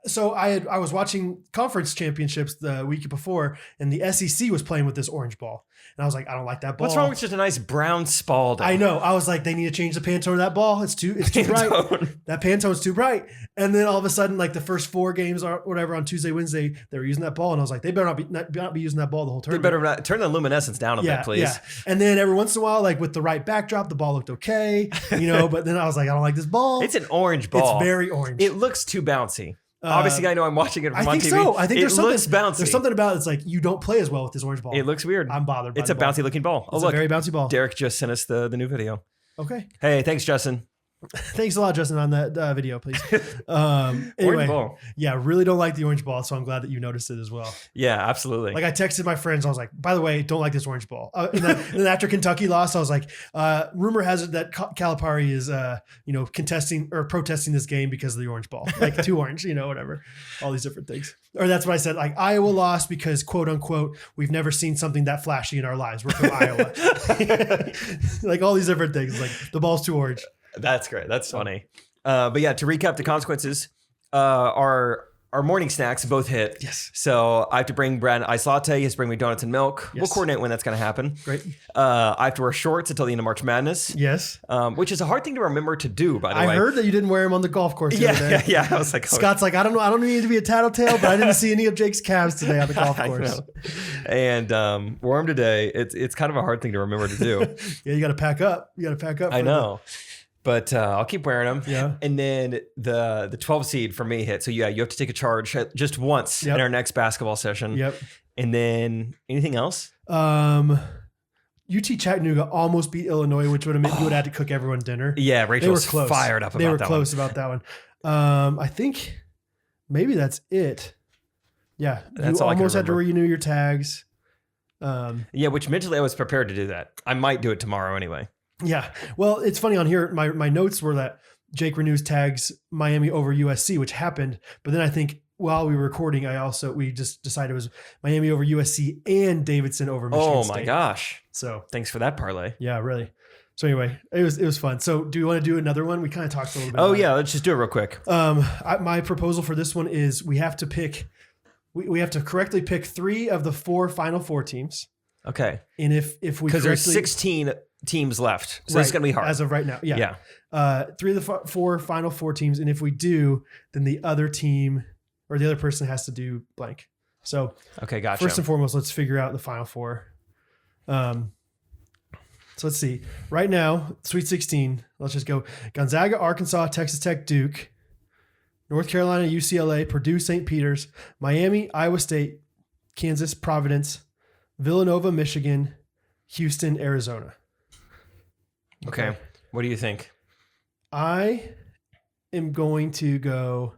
so I was watching conference championships the week before, and the SEC was playing with this orange ball. And I was like, I don't like that ball. What's wrong with just a nice brown Spalding? I know. I was like, they need to change the Pantone of that ball. It's too bright. That Pantone's too bright. And then all of a sudden, like the first 4 games or whatever on Tuesday, Wednesday, they were using that ball. And I was like, they better not be using that ball the whole They tournament. better not turn the luminescence down a bit, please. Yeah. And then every once in a while, like with the right backdrop, the ball looked okay, but then I was like, I don't like this ball. It's an orange ball. It's very orange. It looks too bouncy. Obviously, I know I'm watching it from on TV. So. I think it looks bouncy. There's something about it's like you don't play as well with this orange ball. It looks weird. I'm bothered by It's a bouncy looking ball. It's a very bouncy ball. Derek just sent us the new video. Okay. Hey, thanks, Justin. Thanks a lot, Justin, on that video, please. Orange Anyway, ball. yeah, really don't like the orange ball, so I'm glad that you noticed it as well. Yeah, absolutely. Like I texted my friends, I was like, by the way, don't like this orange ball. And then after Kentucky lost, I was like, rumor has it that Calipari is, contesting or protesting this game because of the orange ball, like too orange, whatever, all these different things. Or that's what I said, like Iowa lost because quote unquote, we've never seen something that flashy in our lives. We're from Iowa. Like all these different things, like the ball's too orange. That's great. That's funny. But yeah, to recap the consequences, our morning snacks both hit. Yes. So I have to bring Brad an iced latte. He has to bring me donuts and milk. Yes. We'll coordinate when that's going to happen. Great. I have to wear shorts until the end of March Madness. Yes. Which is a hard thing to remember to do, by the way. I heard that you didn't wear them on the golf course the other day. Yeah. I was like, Scott's like, I don't know. I don't need to be a tattletale, but I didn't see any of Jake's calves today on the golf course. And wore them today. It's kind of a hard thing to remember to do. Yeah, you got to pack up. I know. But I'll keep wearing them. Yeah. And then the 12 seed for me hit. So yeah, you have to take a charge just once in our next basketball session. Yep. And then anything else? UT Chattanooga almost beat Illinois, which would have meant you would have had to cook everyone dinner. Yeah, Rachel was close. fired up about that. They were close about that one. I think maybe that's it. Yeah. That's you all I can almost had to remember. renew your tags. Yeah, which mentally I was prepared to do that. I might do it tomorrow anyway. Yeah. Well, it's funny on here. My notes were that Jake renews tags Miami over USC, which happened. But then I think while we were recording, we just decided it was Miami over USC and Davidson over Michigan State. Oh my gosh. So Thanks for that parlay. yeah, really. So anyway, it was fun. So do you want to do another one? We kind of talked a little bit. Oh about yeah, let's just do it real quick. my proposal for this one is we have to pick. We have to correctly pick 3 of the 4 Final Four teams. Okay. And if we Because there's correctly- 16 teams left. So it's going to be hard. as of right now. Yeah. 3 of the 4 Final Four teams. And if we do, then the other team or the other person has to do blank. So Okay, gotcha. first and foremost, let's figure out the Final Four. So let's see. Right now, Sweet 16. Let's just go Gonzaga, Arkansas, Texas Tech, Duke, North Carolina, UCLA, Purdue, St. Peter's, Miami, Iowa State, Kansas, Providence, Villanova, Michigan, Houston, Arizona. Okay. What do you think? I am going to go.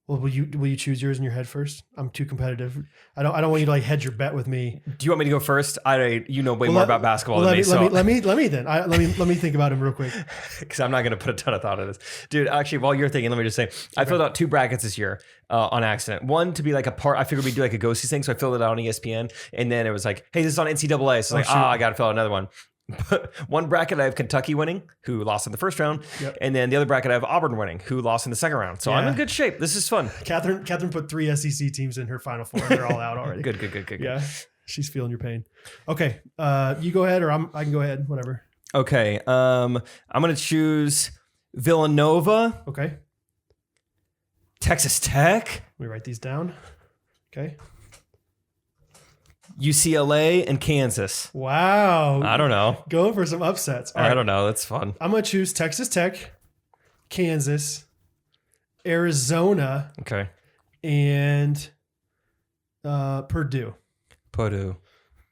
Well, will you choose yours in your head first? I'm too competitive. I don't want you to like hedge your bet with me. Do you want me to go first? You know way more about basketball than me. Let me then. Let me think about him real quick. Because I'm not going to put a ton of thought in this. Dude, actually, while you're thinking, let me just say, I filled out 2 brackets this year on accident. One to be like a part, I figured we'd do like a Ghosties thing, so I filled it out on ESPN. And then it was like, hey, this is on NCAA. So I got to fill out another one. One bracket I have Kentucky winning, who lost in the first round, and then the other bracket I have Auburn winning, who lost in the second round. So I'm in good shape. This is fun. Catherine put 3 SEC teams in her Final Four. They're all out already. Good. Yeah, she's feeling your pain. Okay, you go ahead, or I can go ahead. Whatever. Okay, I'm gonna choose Villanova. Okay. Texas Tech. Let me write these down. Okay. UCLA and Kansas. Wow. I don't know. Going for some upsets. All I right. don't know. That's fun. I'm going to choose Texas Tech, Kansas, Arizona, Okay. and Purdue. Purdue.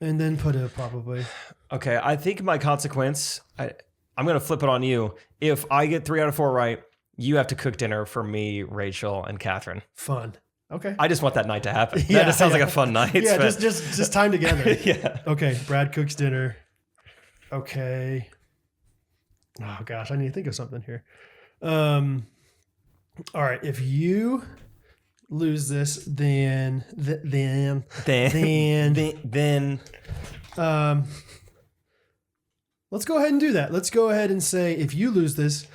And then Purdue probably. Okay, I think my consequence, I'm going to flip it on you. If I get 3 out of 4 right, you have to cook dinner for me, Rachel, and Catherine. Fun. Okay. I just want that night to happen. That Yeah, just sounds yeah. like a fun night. Yeah, but- just time together. yeah. Okay, Brad cooks dinner. Okay. Oh gosh, I need to think of something here. All right, if you lose this, then let's go ahead and do that. Let's go ahead and say if you lose this,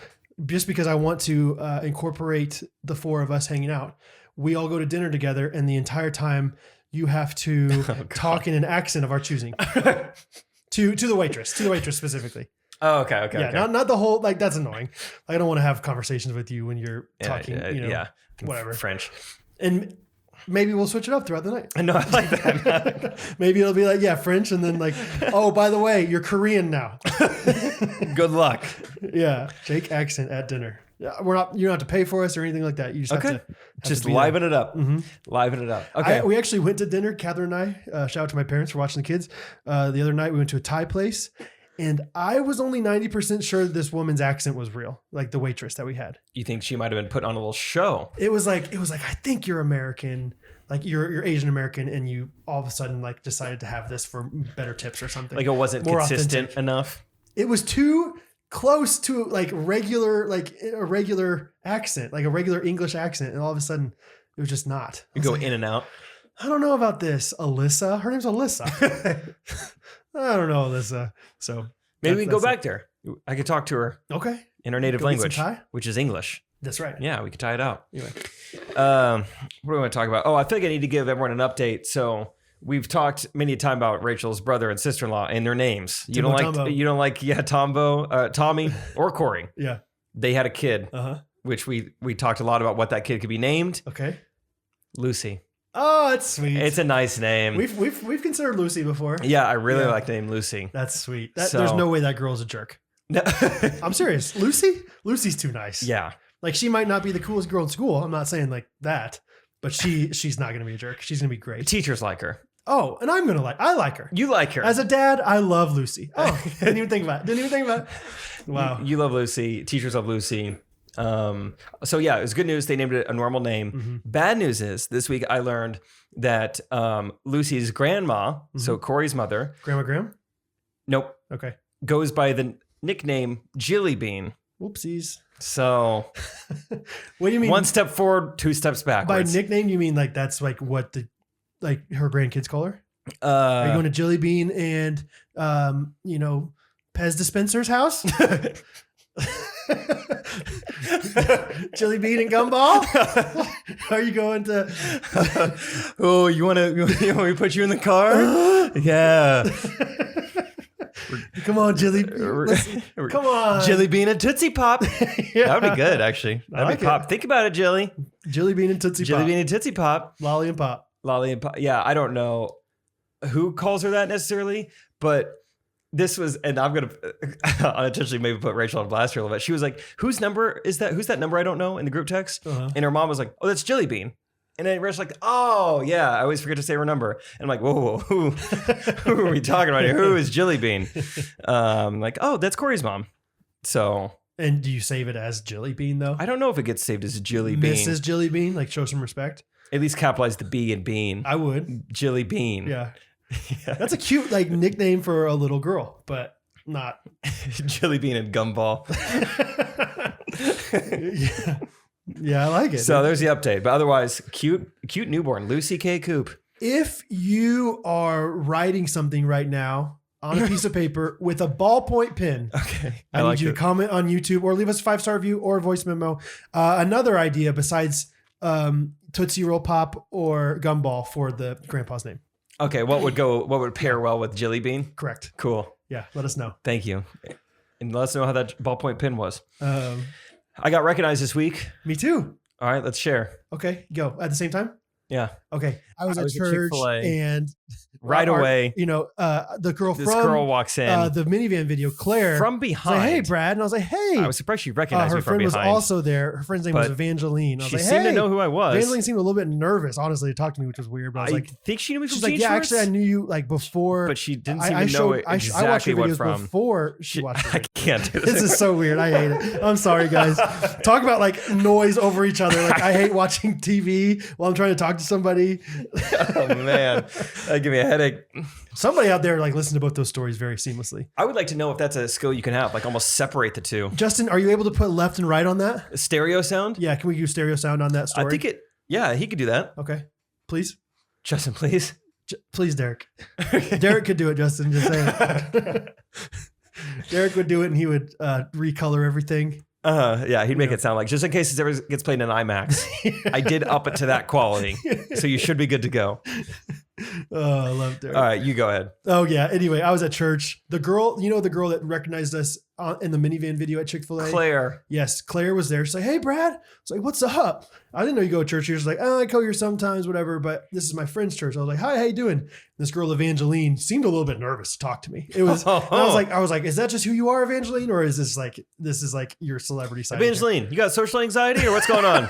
just because I want to incorporate the 4 of us hanging out, we all go to dinner together, and the entire time you have to talk in an accent of our choosing to the waitress specifically. Oh, okay. Yeah, okay. not the whole, like, that's annoying. I don't want to have conversations with you when you're talking, whatever. French. And maybe we'll switch it up throughout the night. I know, I like that. Maybe it'll be like, yeah, French, and then like, oh, by the way, you're Korean now. Good luck. Yeah, Jake accent at dinner. Yeah, you don't have to pay for us or anything like that. You just have to Just be liven it up. Mm-hmm. Liven it up. Okay. We actually went to dinner, Catherine and I. Shout out to my parents for watching the kids. The other night we went to a Thai place, and I was only 90% sure that this woman's accent was real, like the waitress that we had. You think she might have been put on a little show? It was like I think you're American, like you're Asian American, and you all of a sudden like decided to have this for better tips or something. Like it wasn't More consistent authentic. enough. It was too close to like a regular accent, like a regular English accent, and all of a sudden it was just not. You go in and out. I don't know about this, Alyssa. Her name's Alyssa. I don't know, Alyssa. So Maybe we can go back there. I could talk to her Okay, in her native Go get some language, Thai? which is English. that's right. Yeah, we could tie it out. Anyway. What do we want to talk about? Oh, I feel like I need to give everyone an update. So we've talked many a time about Rachel's brother and sister-in-law and their names. You Timbo, don't like, Tombo. Tommy or Corey. Yeah. They had a kid, Uh-huh. which we talked a lot about what that kid could be named. Okay. Lucy. Oh, it's sweet. It's a nice name. We've considered Lucy before. Yeah, I really Yeah. like the name Lucy. That's sweet. So- There's no way that girl's a jerk. No. I'm serious. Lucy's too nice. Yeah. Like she might not be the coolest girl in school. I'm not saying like that, but she's not going to be a jerk. She's going to be great. Teachers like her. Oh, and I like her. You like her. As a dad, I love Lucy. Oh, didn't even think about it. Wow. You love Lucy. Teachers love Lucy. So yeah, it was good news. They named it a normal name. Mm-hmm. Bad news is this week I learned that Lucy's grandma, so Corey's mother, Grandma Graham? nope, Okay. goes by the nickname Jilly Bean. Whoopsies. So What do you mean? one step forward, 2 steps by backwards. nickname, you mean like that's like what her grandkids call her? Are you going to Jilly Bean and Pez Dispenser's house? Jilly Bean and Gumball? Are you going to? Oh, you want me to put you in the car? Yeah. Come on, Jilly. Come on, Jilly Bean and Tootsie Pop. Yeah. That would be good, actually. That'd like be it. pop. Think about it, Jilly. Jilly Bean and Tootsie Jilly Pop. Bean and Tootsie Pop. Lolly and Pop. Lolly and Pop. Yeah, I don't know who calls her that necessarily, but this was, and I'm going to unintentionally maybe put Rachel on blast here a little bit. She was like, whose number is that? Who's that number I don't know in the group text? Uh-huh. And her mom was like, oh, that's Jilly Bean. And then Rachel's like, oh, yeah, I always forget to say her number. And I'm like, whoa, who are we talking about here? Who is Jilly Bean? Like, oh, that's Corey's mom. So And do you save it as Jilly Bean though? I don't know if it gets saved as Jilly Bean. Mrs. Jilly Bean, like show some respect. At least capitalize the B in Bean. I would. Jilly Bean. Yeah. That's a cute like nickname for a little girl, but not. Jilly Bean and Gumball. Yeah, I like it. So there's the update. But otherwise, cute newborn, Lucy K. Coop. If you are writing something right now on a piece of paper with a ballpoint pen, Okay. I need you to comment on YouTube or leave us a 5-star review or a voice memo. Another idea besides Tootsie Roll Pop or Gumball for the grandpa's name. Okay, what would pair well with Jilly Bean? Correct. Cool. Yeah, let us know. Thank you. And let us know how that ballpoint pen was. I got recognized this week. Me too. All right, let's share. Okay, go at the same time. Yeah. Okay, I was I at was at church Chick-fil-A. and right away. The girl This girl walks in the minivan video, Claire, from was behind. like, hey, Brad. And I was like, hey. I was surprised she recognized her me from friend behind. was also there. Her friend's name was Evangeline. I was She like, seemed hey. to know who I was. Evangeline seemed a little bit nervous, honestly, to talk to me, which was weird. But I was like, think she knew me from she's like, Jean yeah, Shorts? actually, I knew you like before. But she didn't seem to know exactly I watched your what videos from. before she watched I it. can't do this. This is so weird. I hate it. I'm sorry, guys. Talk about like noise over each other. Like I hate watching TV while I'm trying to talk to somebody. Oh man, that give me a headache. Somebody out there like listen to both those stories very seamlessly. I would like to know if that's a skill you can have, like almost separate the two. Justin, are you able to put left and right on that? Stereo sound? Yeah, can we use stereo sound on that story? I think yeah, he could do that. Okay, please. Justin, please. Please, Derek. Derek could do it, Justin. Just saying. Derek would do it and he would recolor everything. Yeah, he'd make it sound like, just in case it ever gets played in IMAX. I did up it to that quality. So you should be good to go. Oh, I love Derek. All right, you go ahead. Oh, yeah. Anyway, I was at church. The girl, the girl that recognized us in the minivan video at Chick-fil-A? Claire. Yes, Claire was there. She's like, hey, Brad. It's like, what's up? I didn't know you go to church. She was like, I go here sometimes, whatever, but this is my friend's church. I was like, hi, how you doing? And this girl, Evangeline, seemed a little bit nervous to talk to me. It was, I was like, is that just who you are, Evangeline? Or is this like your celebrity side? Evangeline, you got social anxiety or what's going on?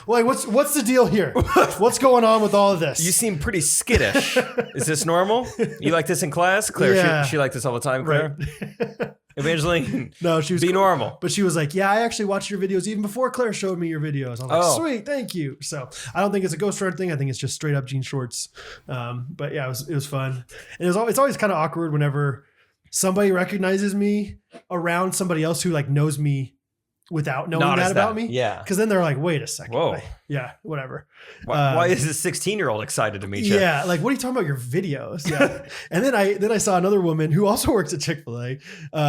Like, what's the deal here? What's going on with all of this? You seem pretty skittish. Is this normal? You like this in class? Claire, Yeah. she liked this all the time, Claire? Right. Evangeline, no, she was be normal. But she was like, yeah, I actually watched your videos even before Claire showed me your videos. I was like, sweet, thank you. So I don't think it's a Ghostrunner thing. I think it's just straight up Jean Shorts. But yeah, it was fun. And it's always kind of awkward whenever somebody recognizes me around somebody else who like knows me without knowing that about me. Yeah. Because then they're like, wait a second. Whoa. Like, yeah, whatever. Why is this 16-year-old excited to meet you? Yeah, like what are you talking about your videos? Yeah. And then I saw another woman who also works at Chick-fil-A,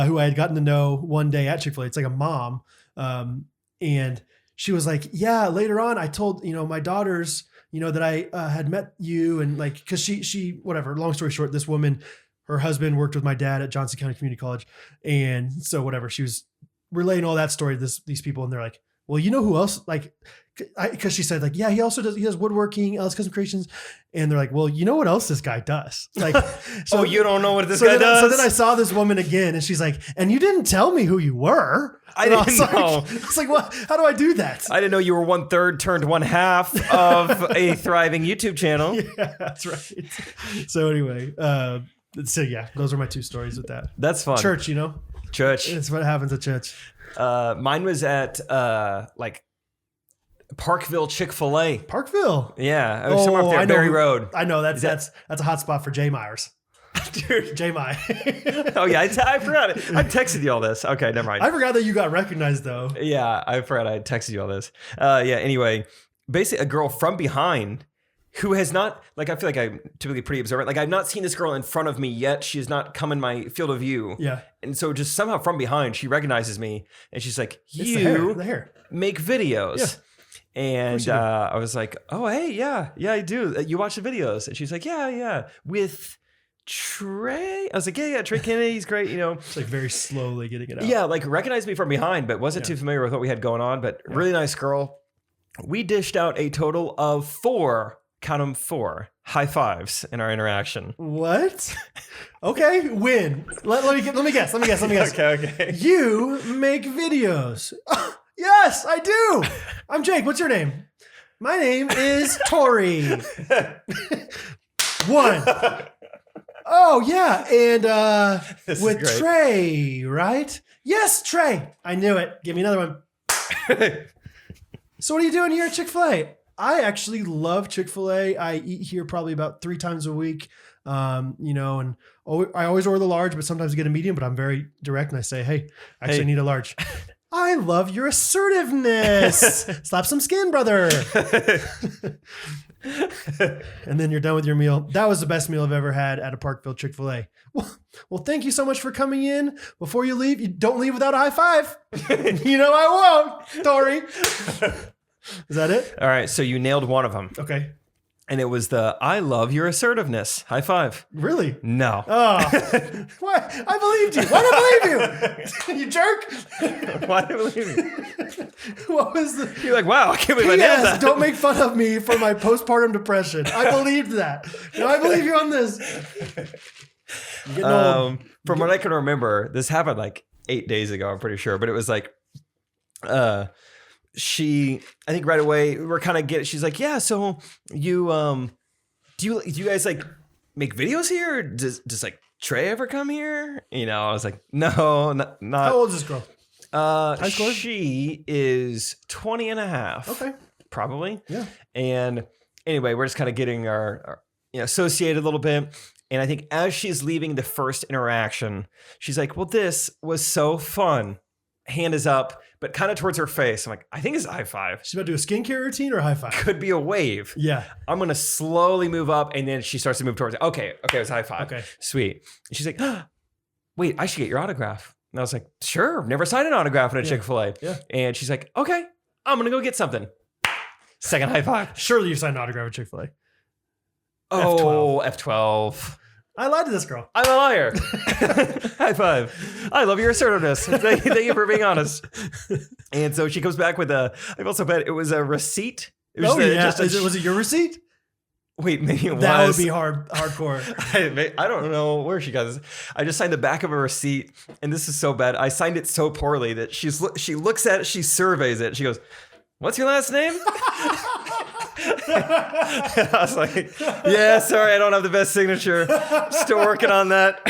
who I had gotten to know one day at Chick-fil-A. It's like a mom. And she was like, yeah, later on I told, my daughters, that I had met you and like, cause she, whatever, long story short, this woman, her husband worked with my dad at Johnson County Community College. And so whatever, she was relaying all that story to these people. And they're like, well, you know who else? Like, because she said like, yeah, he does woodworking, Alice Custom Creations. And they're like, well, you know what else this guy does? Like, so you don't know what this guy does? So then I saw this woman again and she's like, and you didn't tell me who you were. I didn't know. It's like, what? How do I do that? I didn't know you were 1/3 turned 1/2 of a thriving YouTube channel. Yeah, that's right. So anyway, so yeah, those are my two stories with that. That's fun. Church, Church. It's what happens at church. Mine was at like Parkville Chick-fil-A. Parkville. Yeah, I was somewhere up there, Berry Road. I know that's a hot spot for J Myers. Dude. J My. Oh yeah, I forgot it. I texted you all this. Okay, never mind. I forgot that you got recognized though. Yeah, I forgot I texted you all this. Yeah. Anyway, basically a girl from behind who has not, like, I feel like I'm typically pretty observant. Like, I've not seen this girl in front of me yet. She has not come in my field of view. Yeah. And so just somehow from behind, she recognizes me and she's like, the hair. Make videos. Yeah. And I was like, oh, hey, yeah, I do. You watch the videos? And she's like, yeah. With Trey? I was like, yeah, Trey Kennedy, he's great, It's like very slowly getting it out. Yeah, like recognized me from behind, but wasn't too familiar with what we had going on. But really nice girl. We dished out a total of 4 high fives in our interaction. What? Okay, win. Let me guess. Okay. You make videos. Yes, I do. I'm Jake. What's your name? My name is Tori. 1. Oh yeah, and with Trey, right? Yes, Trey. I knew it. Give me another one. So what are you doing here at Chick-fil-A? I actually love Chick-fil-A. I eat here probably about 3 times a week. And I always order the large, but sometimes I get a medium, but I'm very direct and I say, hey, I actually need a large. I love your assertiveness. Slap some skin, brother. And then you're done with your meal. That was the best meal I've ever had at a Parkville Chick-fil-A. Well, thank you so much for coming in. Before you leave, you don't leave without a high five. I won't, Tori. Is that it? All right, so you nailed one of them. Okay. And it was the I love your assertiveness. High five. Really? No. Oh, what? I believed you. Why did I believe you? You jerk. Why did I believe you? What was the? You're like, wow, I can't believe I nailed P.S. that. Don't make fun of me for my postpartum depression. I believed that. No, I believe you on this. You're getting old. From what I can remember, this happened like 8 days ago, I'm pretty sure. But it was like, I think right away we're kind of she's like, yeah, so you, do you guys like make videos here? Or does like Trey ever come here? You know, I was like, no, not. How old is this girl? High school? She is 20 and a half. Okay. Probably. Yeah. And anyway, we're just kind of getting our associated a little bit. And I think as she's leaving the first interaction, she's like, well, this was so fun. Hand is up, but kind of towards her face. I'm like, I think it's a high five. She's about to do a skincare routine or a high five? Could be a wave. Yeah. I'm going to slowly move up. And then she starts to move towards it. Okay, it was a high five. Okay. Sweet. And she's like, wait, I should get your autograph. And I was like, sure. Never signed an autograph at a Chick-fil-A. Yeah. And she's like, okay, I'm going to go get something. Second high five. Surely you signed an autograph at Chick-fil-A. Oh, F12. I lied to this girl. I'm a liar. High five. I love your assertiveness. Thank you for being honest. And so she comes back with I felt so bad. It was a receipt. It was Was it your receipt? Wait, maybe it was. That would be hardcore. I don't know where she got this. I just signed the back of a receipt, and this is so bad. I signed it so poorly that she looks at it, she surveys it. She goes, "What's your last name?" I was like, yeah, sorry, I don't have the best signature. Still working on that.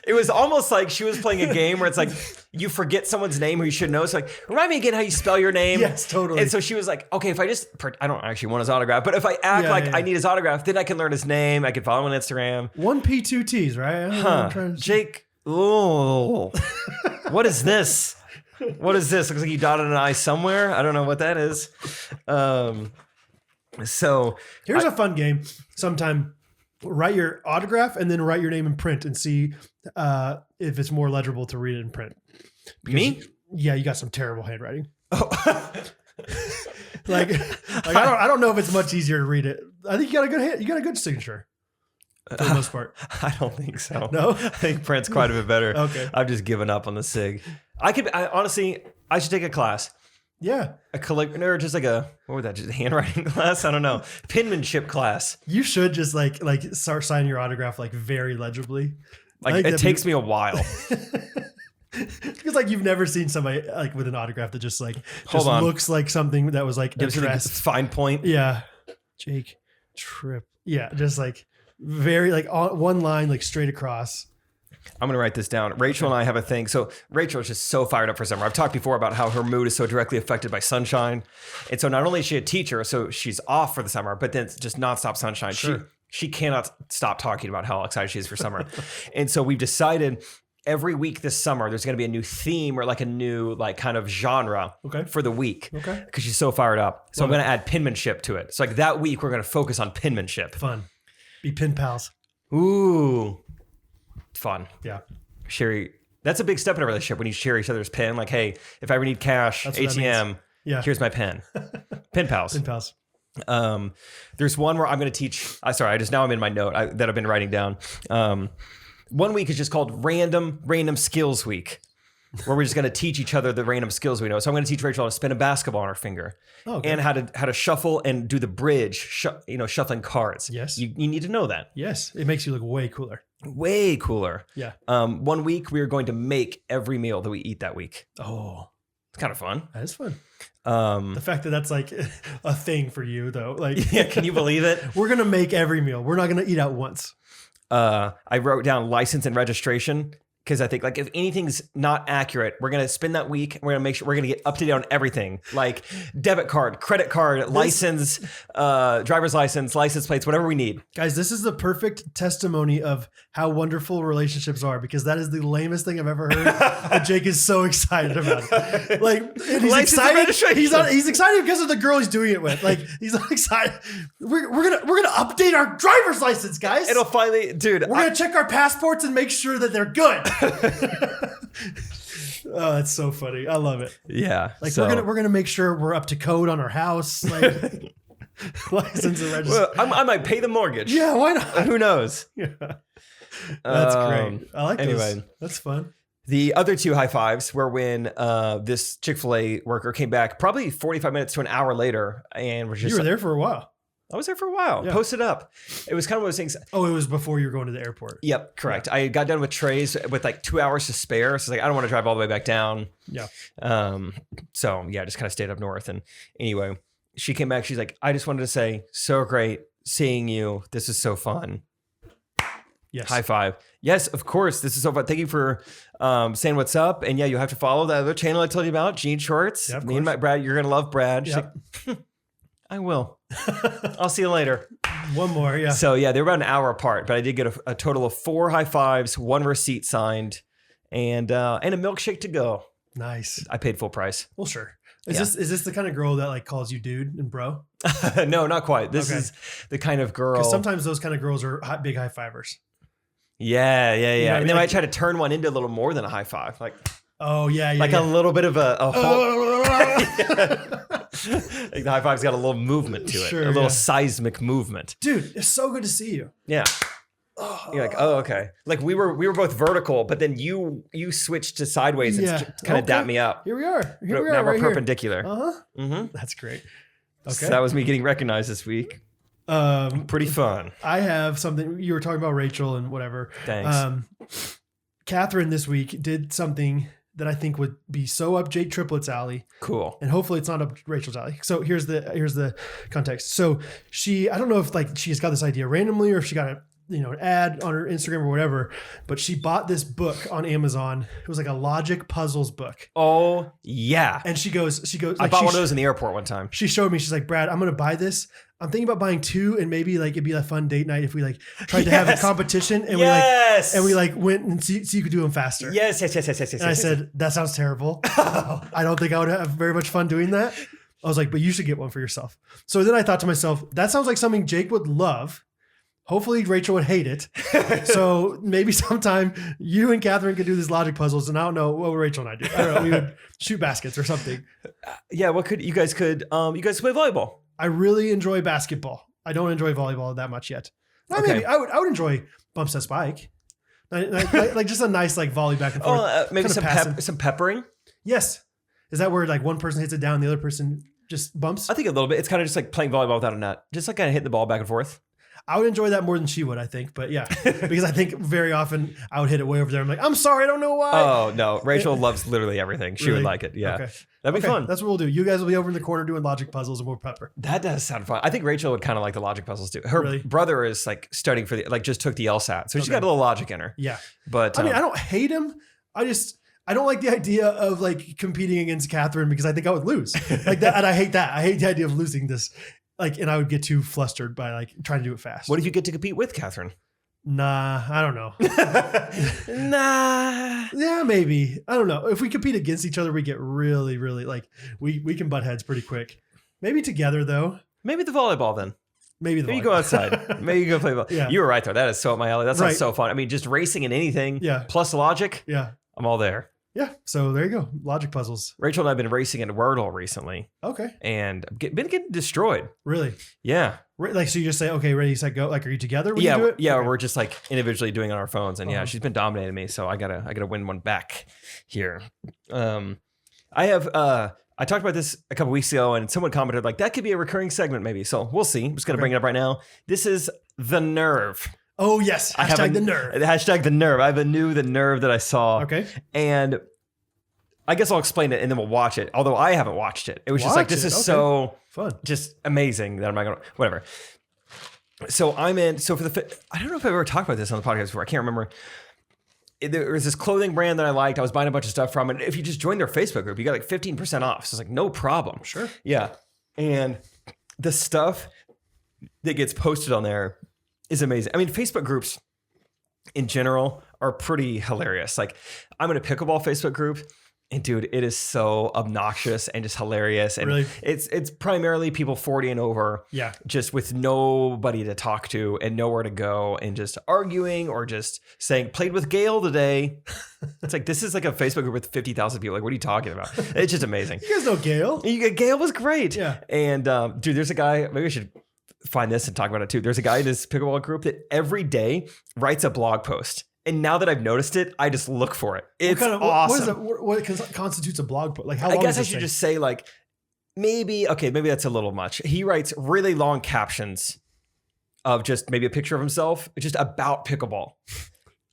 It was almost like she was playing a game where it's like you forget someone's name who you should know. So like, remind me again how you spell your name. Yes, totally. And so she was like, okay, if I don't actually want his autograph, but if I act I need his autograph, then I can learn his name. I can follow him on Instagram. 1P, 2 T's, right? Jake, oh, what is this? What is this? Looks like you dotted an I somewhere. I don't know what that is. So here's a fun game. Sometime write your autograph and then write your name in print and see if it's more legible to read it in print. Me? Yeah, you got some terrible handwriting. Oh. like I don't know if it's much easier to read it. I think you got a good signature. For the most part. I don't think so. No? I think print's quite a bit better. Okay. I've just given up on the SIG. Honestly, I should take a class. Yeah. Or just like what was that? Just a handwriting class? I don't know. Penmanship class. You should just like start signing your autograph like very legibly. Like it takes me a while. Because like you've never seen somebody like with an autograph that just like looks like something that was like addressed. Fine point. Yeah. Jake Tripp. Yeah, just like very like one line like straight across. I'm going to write this down. Rachel and I have a thing. So Rachel is just so fired up for summer. I've talked before about how her mood is so directly affected by sunshine. And so not only is she a teacher, so she's off for the summer, but then it's just nonstop sunshine. Sure. She cannot stop talking about how excited she is for summer. And so we've decided every week this summer, there's going to be a new theme or like a new like kind of genre for the week. Okay. Because she's so fired up. So I'm going to add penmanship to it. So like that week, we're going to focus on penmanship. Fun. Be pen pals. Ooh. Fun. Yeah. Sherry, that's a big step in a relationship when you share each other's pen. Like, hey, if I ever need cash, That's what ATM, here's my pen. Pen pals. Pen pals. There's one where I'm going to teach. I'm in my note that I've been writing down. 1 week is just called Random Skills Week, where we're just going to teach each other the random skills we know. So I'm going to teach Rachel how to spin a basketball on her finger, and how to shuffle and do the bridge, shuffling cards. Yes, you need to know that. Yes, it makes you look way cooler. Way cooler. Yeah. 1 week we are going to make every meal that we eat that week. Oh, it's kind of fun. That is fun. The fact that that's like a thing for you though, like yeah, can you believe it? We're gonna make every meal. We're not gonna eat out once. I wrote down license and registration because I think like if anything's not accurate, we're gonna spend that week and we're gonna make sure we're gonna get up to date on everything, like debit card, credit card, license, driver's license plates, whatever we need. Guys, this is the perfect testimony of how wonderful relationships are, because that is the lamest thing I've ever heard. And Jake is so excited about it. Like, and he's excited. He's excited because of the girl he's doing it with. Like, he's not excited. We're gonna update our driver's license, guys. It'll finally, dude. We're gonna check our passports and make sure that they're good. Oh, that's so funny. I love it. Yeah. Like we're gonna make sure we're up to code on our house. Like License and register. Well, I might pay the mortgage. Yeah, why not? Who knows? Yeah. That's great. I like anyway. those. That's fun. The other two high fives were when this Chick-fil-A worker came back probably 45 minutes to an hour later and was just. You were there for a while. I was there for a while. Yeah. Posted up. It was kind of one of those things. Oh, it was before you were going to the airport. Yep, correct. I got done with trays with like 2 hours to spare. So it's like, I don't want to drive all the way back down. Yeah. So yeah, I just kind of stayed up north. And anyway, she came back. She's like, I just wanted to say, so great seeing you. This is so fun. Yes. High five. Yes, of course. This is so fun. Thank you for saying what's up. And yeah, you have to follow that other channel I told you about, Gene Shorts. Yeah, of Me and course. my Brad, you're going to love Brad. She's Yep. like, I will. I'll see you later. One more. Yeah. So yeah, they were about an hour apart, but I did get a total of 4 high fives, 1 receipt signed, and a milkshake to go. Nice. I paid full price. Well, sure. Is Yeah. this the kind of girl that like calls you dude and bro? No, not quite. This Okay. is the kind of girl. Because sometimes those kind of girls are big high fivers. Yeah. You know what I And mean? they Like- might try to turn one into a little more than a high five, like Oh yeah. a little bit of a whole. Oh. Like the high five's got a little movement to it, Sure, a little yeah. seismic movement. Dude, it's so good to see you. Yeah. You're like, oh, okay. Like we were both vertical, but then you switched to sideways and Yeah. kind of Okay. dapped me up. Here we are. But Here we now are. we're Right here. perpendicular. Uh-huh. Mm-hmm. That's great. So Okay. that was me getting recognized this week. Pretty fun. I have something. You were talking about Rachel and whatever. Thanks. Catherine this week did something that I think would be so up Jake Triplett's alley, Cool. and hopefully it's not up Rachel's alley. So here's the context. So I don't know if like she just got this idea randomly or if she got an ad on her Instagram or whatever, but she bought this book on Amazon. It was like a logic puzzles book. Oh yeah. And she goes. I Like, bought one of those in the airport one time. She showed me. She's like, Brad, I'm gonna buy this. I'm thinking about buying 2, and maybe like it'd be a fun date night if we like tried to have a Yes. competition and Yes. we went and see you could do them faster. Yes. And I said, that sounds terrible. I don't think I would have very much fun doing that. I was like, but you should get one for yourself. So then I thought to myself, that sounds like something Jake would love. Hopefully Rachel would hate it. So maybe sometime you and Catherine could do these logic puzzles, and I don't know what would Rachel and I do. I don't know. We would shoot baskets or something. Yeah. What could you guys play volleyball? I really enjoy basketball. I don't enjoy volleyball that much yet. Okay. Maybe I would enjoy bumps that spike. Like just a nice like volley back and forth. Maybe Kinda some passive. some peppering. Yes. Is that where like one person hits it down, the other person just bumps? I think a little bit. It's kind of just like playing volleyball without a net. Just like kind of hitting the ball back and forth. I would enjoy that more than she would, I think. But yeah, because I think very often I would hit it way over there. I'm like, I'm sorry, I don't know why. Oh no, Rachel loves literally everything. She Really? would like it. Yeah, Okay. that'd be fun. That's what we'll do. You guys will be over in the corner doing logic puzzles and we'll pepper. That does sound fun. I think Rachel would kind of like the logic puzzles too. Her Really? brother is like studying for just took the LSAT, so she's Okay. got a little logic in her. Yeah. But I mean, I don't hate him. I don't like the idea of like competing against Catherine because I think I would lose like that. And I hate that. I hate the idea of losing this. Like, and I would get too flustered by like trying to do it fast. what if you get to compete with Catherine? Nah, I don't know. Nah. Yeah, maybe. I don't know. If we compete against each other, we get really, really like we can butt heads pretty quick. Maybe together though. Maybe the volleyball then. Maybe the Maybe you go volleyball. outside. Maybe you go play volleyball. Yeah. You were right though. That is so up my alley. That sounds Right. so fun. I mean, just racing in anything. Yeah. Plus logic. Yeah. I'm all there. Yeah. So there you go. Logic puzzles. Rachel and I have been racing in Wordle recently, Okay. and been getting destroyed. Really? Yeah. Like, so you just say, okay, ready, set, go. Like, are you together when you do Yeah, it? yeah, Okay. we're just like individually doing it on our phones, and yeah, Uh-huh. she's been dominating me, so I gotta win one back here. I have I talked about this a couple weeks ago, and someone commented like that could be a recurring segment, maybe. So we'll see. I'm just gonna Okay. bring it up right now. This is the nerve. Oh yes. I have Hashtag the nerve. Hashtag the nerve. I have the nerve that I saw. Okay. And I guess I'll explain it and then we'll watch it. Although I haven't watched it. It was just like Watch this it, is okay. so Fun. just amazing that I'm not gonna whatever. So I'm in. So for I don't know if I've ever talked about this on the podcast before. I can't remember. There was this clothing brand that I liked. I was buying a bunch of stuff from, and if you just join their Facebook group, you got like 15% off. So it's like no problem. Sure. Yeah, and the stuff that gets posted on there is amazing. I mean, Facebook groups in general are pretty hilarious. Like I'm in a pickleball Facebook group, And dude, it is so obnoxious and just hilarious. And Really? it's primarily people 40 and over, Yeah. just with nobody to talk to and nowhere to go and just arguing or just saying, played with Gail today. It's like, this is like a Facebook group with 50,000 people. Like, what are you talking about? It's just amazing. You guys know Gail. Gail was great. Yeah. And dude, there's a guy, maybe I should find this and talk about it too. There's a guy in this pickleball group that every day writes a blog post. And now that I've noticed it, I just look for it. It's awesome. What constitutes a blog post? Like, how I long guess does I it should say? just say like, maybe that's a little much. He writes really long captions of just maybe a picture of himself, just about pickleball.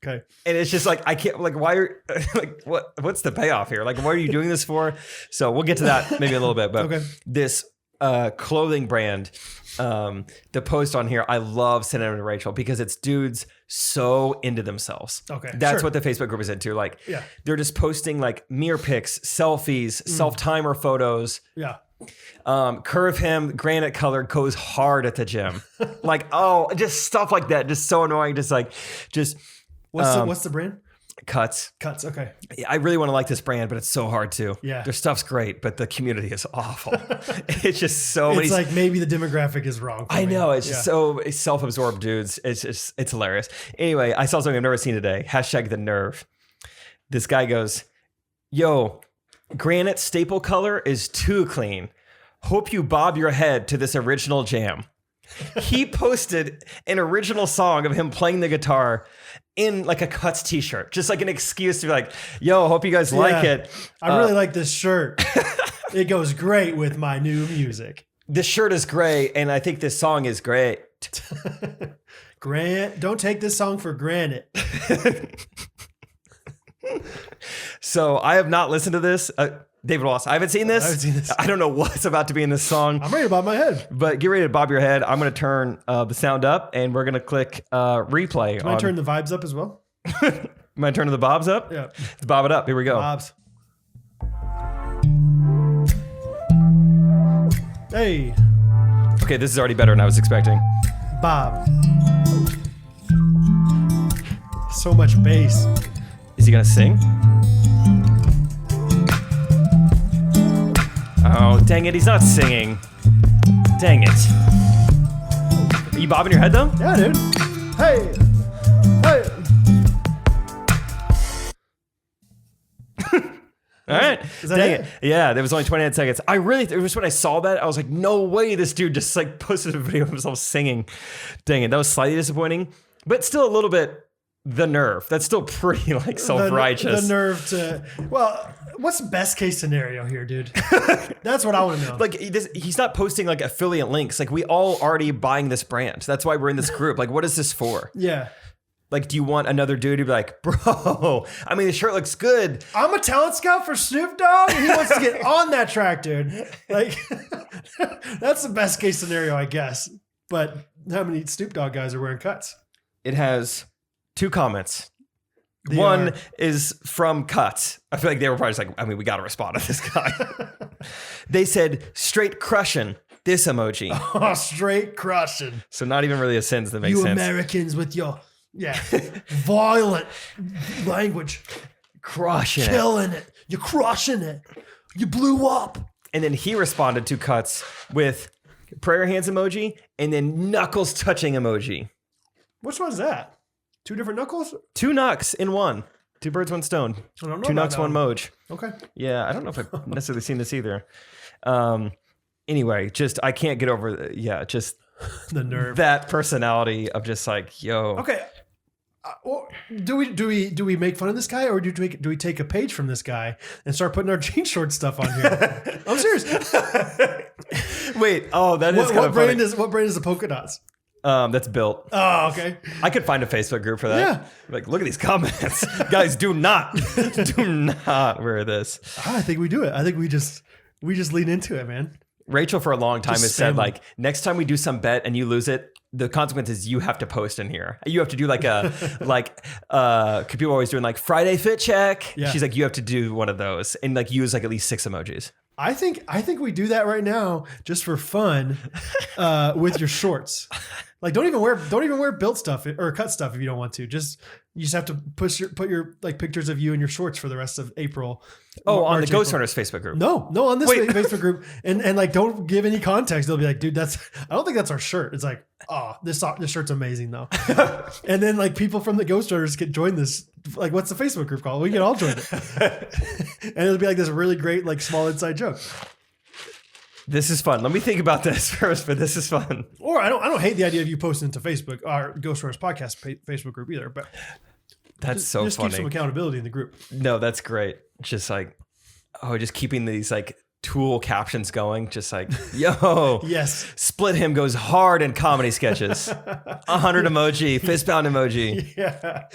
Okay. And it's just like, I can't, like, why are, like, what's the payoff here? Like, what are you doing this for? So we'll get to that maybe a little bit, but Okay. this clothing brand, the post on here, I love sending them to Rachel because it's dudes so into themselves. Okay, That's sure. what the Facebook group is into. Like, Yeah. they're just posting like mirror pics, selfies, self-timer photos. Yeah. Curve hem, granite color, goes hard at the gym. Like, oh, just stuff like that. Just so annoying. Just like, What's the brand? Cuts. Cuts. Okay. I really want to like this brand, but it's so hard to. Yeah. Their stuff's great, but the community is awful. It's just so many. It's like maybe the demographic is wrong. I know. It's just Yeah. so self-absorbed dudes. It's hilarious. Anyway, I saw something I've never seen today. Hashtag the nerve. This guy goes, yo, granite staple color is too clean. Hope you bob your head to this original jam. He posted an original song of him playing the guitar in like a Cuts t-shirt, just like an excuse to be like, yo, hope you guys like Yeah. it. I really like this shirt. It goes great with my new music. This shirt is great, and I think this song is great. Don't take this song for granted. So I have not listened to this. David Wallace, I haven't seen this. I haven't seen this. I don't know what's about to be in this song, I'm ready to bob my head. but get ready to bob your head. I'm going to turn the sound up, and we're going to click replay. Can I turn the vibes up as well? Am I turning the bobs up? Yeah. Let's bob it up. Here we go. Bobs. Hey, Okay, this is already better than I was expecting. Bob. So much bass. Is he going to sing? Oh, dang it. He's not singing. Dang it. Are you bobbing your head, though? Yeah, dude. Hey. Hey. All right. Is that Dang it? it. Yeah, there was only 29 seconds. It was when I saw that, I was like, no way this dude just like posted a video of himself singing. Dang it. That was slightly disappointing, but still a little bit the nerve. That's still pretty like self-righteous. The nerve to, well, what's the best case scenario here, dude? That's what I want to know. Like he's not posting like affiliate links. Like we all already buying this brand. That's why we're in this group. Like what is this for? Yeah. Like, do you want another dude to be like, bro, I mean, the shirt looks good. I'm a talent scout for Snoop Dogg. He wants to get on that track, dude. Like, that's the best case scenario, I guess. But how many Snoop Dogg guys are wearing cuts? It has 2 comments. They One are- is from Cuts. I feel like they were probably just like, I mean, we got to respond to this guy. They said, straight crushing this emoji. Oh, straight crushing. So not even really a sentence that makes You sense. Americans with your, violent language. Crushing it. Killing it. You're crushing it. You blew up. And then he responded to Cuts with prayer hands emoji and then knuckles touching emoji. Which one's that? 2 different knuckles? 2 knucks in one. 2 birds, 1 stone. I don't know 2 about knucks, that 1 moj. Okay. Yeah, I don't know if I've necessarily seen this either. Anyway, just I can't get over just The nerve. that personality of just like, yo. Okay. Well, do we make fun of this guy, or do we take a page from this guy and start putting our jean short stuff on here? I'm serious. Wait, oh, that is kind What of brand funny. what brand is the polka dots? That's built. Oh, okay. I could find a Facebook group for that. Yeah. Like, look at these comments. Guys, do not wear this. I think we do it. I think we just lean into it, man. Rachel for a long time Just has spam said them. like, next time we do some bet and you lose it, the consequence is you have to post in here. You have to do like a, cause people are always doing like Friday fit check. Yeah. She's like, you have to do one of those and like use like at least 6 emojis. I think we do that right now just for fun with your shorts. Like don't even wear built stuff or cut stuff if you don't want to. You just have to put your like pictures of you in your shorts for the rest of April. Oh, on March, the April. Ghostrunners Facebook group. No, on this Facebook group, and like don't give any context. They'll be like, dude, I don't think that's our shirt. It's like, oh, this shirt's amazing though. And then like people from the Ghostrunners can join this. Like, what's the Facebook group called? We can all join it, and it'll be like this really great like small inside joke. This is fun. Let me think about this first, but this is fun. Or I don't hate the idea of you posting to Facebook, our Ghostrunners podcast Facebook group either, but that's so just funny. Keep some accountability in the group. No, that's great. Just like, just keeping these like tool captions going. Just like, yo, Yes, Split Him goes hard in comedy sketches. 100 emoji, fist pound emoji. yeah,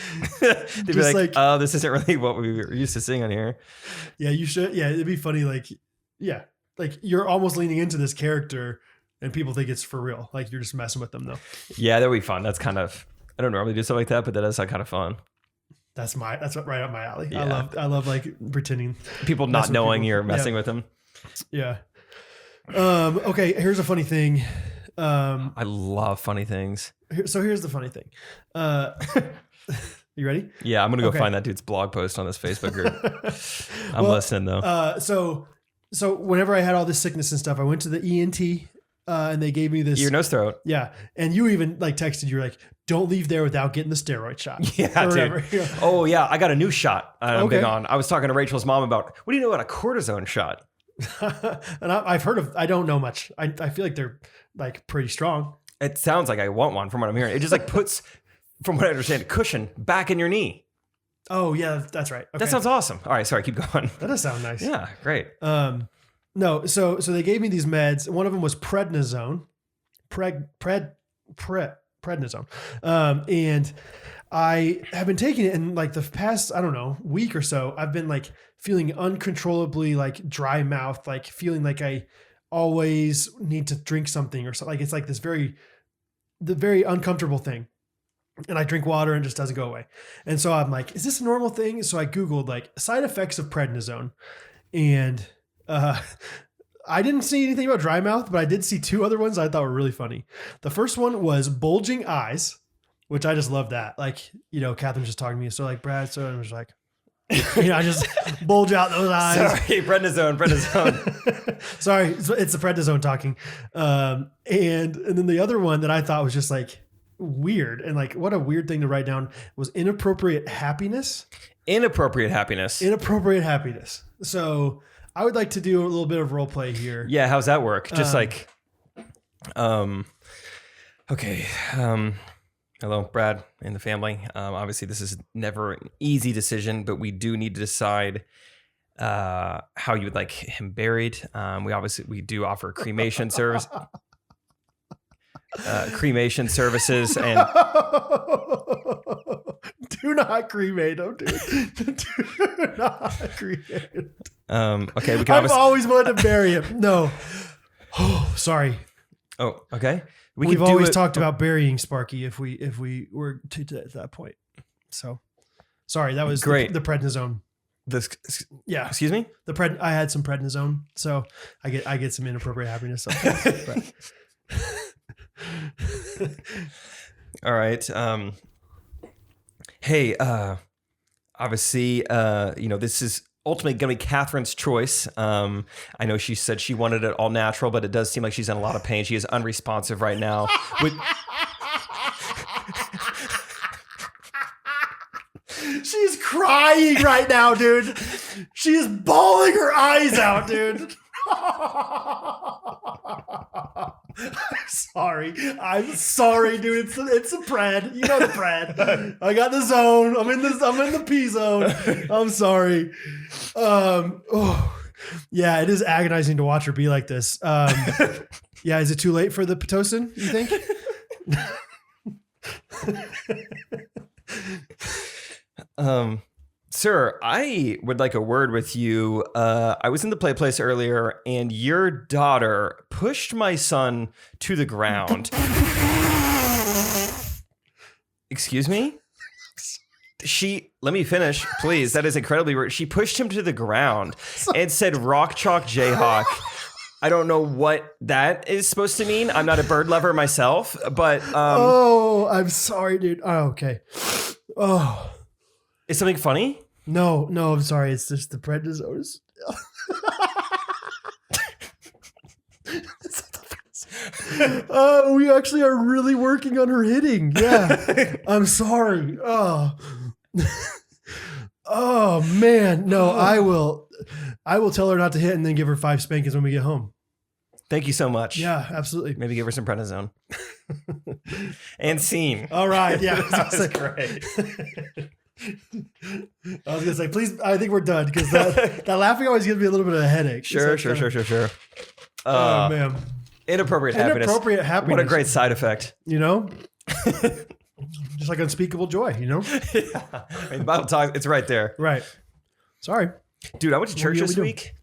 They'd be Just like, oh, this isn't really what we were used to seeing on here. yeah. You should. Yeah, it'd be funny. Like, yeah, like you're almost leaning into this character, and people think it's for real. Like you're just messing with them though. Yeah, that'd be fun. That's kind of, I don't normally do stuff like that, but that is like kind of fun. That's right up my alley. Yeah. I love like pretending. People Mess not with knowing people. you're messing Yeah. with them. Yeah. Okay. Here's a funny thing. I love funny things. Here's the funny thing. You ready? Yeah, I'm gonna go Okay. find that dude's blog post on this Facebook group. I'm Well, listening though. So whenever I had all this sickness and stuff, I went to the ENT, and they gave me this. Ear, nose, throat. Yeah, and you even like texted. You're like, "Don't leave there without getting the steroid shot." Yeah, Or dude. whatever. Yeah. Oh yeah, I got a new shot. I'm Okay. big on. I was talking to Rachel's mom about, what do you know about a cortisone shot? And I've heard of. I don't know much. I feel like they're like pretty strong. It sounds like I want one from what I'm hearing. It just like puts, from what I understand, cushion back in your knee. Oh yeah, that's right. Okay. That sounds awesome. All right, sorry, keep going. That does sound nice. Yeah, great. No, so they gave me these meds. One of them was prednisone, prednisone, and I have been taking it in like the past, I don't know, week or so. I've been like feeling uncontrollably like dry mouth, like feeling like I always need to drink something or something. Like it's like this very uncomfortable thing. And I drink water and it just doesn't go away. And so I'm like, is this a normal thing? So I Googled like side effects of prednisone, and I didn't see anything about dry mouth, but I did see two other ones I thought were really funny. The first one was bulging eyes, which I just love that. Like, you know, Catherine's just talking to me. So like, Brad, so I was like, you know, I just bulge out those eyes. Sorry, prednisone. Sorry, it's the prednisone talking. And then the other one that I thought was just like weird, and like what a weird thing to write down, was inappropriate happiness. Inappropriate happiness. Inappropriate happiness. So I would like to do a little bit of role play here. Yeah, how's that work? Just like, okay. Hello, Brad and the family. Obviously, this is never an easy decision, but we do need to decide how you would like him buried. We do offer cremation service, cremation services, and do not cremate him, dude. Do not cremate him. Okay, we can I've always wanted to bury him. No. Oh, sorry. Oh, okay. We've always talked about burying Sparky if we were to that point. So, sorry, that was great. The prednisone. Yeah, Excuse me. I had some prednisone, so I get some inappropriate happiness. All right. Hey, obviously, this is ultimately going to be Catherine's choice. I know she said she wanted it all natural, but it does seem like she's in a lot of pain. She is unresponsive right now. She's crying right now, dude. She is bawling her eyes out, dude. I'm sorry, dude. It's a pred. You know the pred. I got the zone. I'm in the P zone. I'm sorry. Yeah, it is agonizing to watch her be like this. Yeah, is it too late for the Pitocin, you think? Sir, I would like a word with you. I was in the play place earlier, and your daughter pushed my son to the ground. Excuse me? let me finish, please. That is incredibly rude. She pushed him to the ground and said, "Rock chalk Jayhawk." I don't know what that is supposed to mean. I'm not a bird lover myself, but oh, I'm sorry, dude. Oh, okay. Oh, is something funny? No, I'm sorry. It's just the prednisone. We actually are really working on her hitting. Yeah. I'm sorry. Oh man. No, I will tell her not to hit and then give her 5 spankings when we get home. Thank you so much. Yeah, absolutely. Maybe give her some prednisone. And scene. All right. Yeah. That was great. I was gonna say, please. I think we're done because that laughing always gives me a little bit of a headache. Sure. Oh man. Inappropriate happiness. Inappropriate happiness. What a great side effect. You know, just like unspeakable joy. You know. Yeah. I mean, Bible talk. It's right there. Right. Sorry, dude. I went to church this week.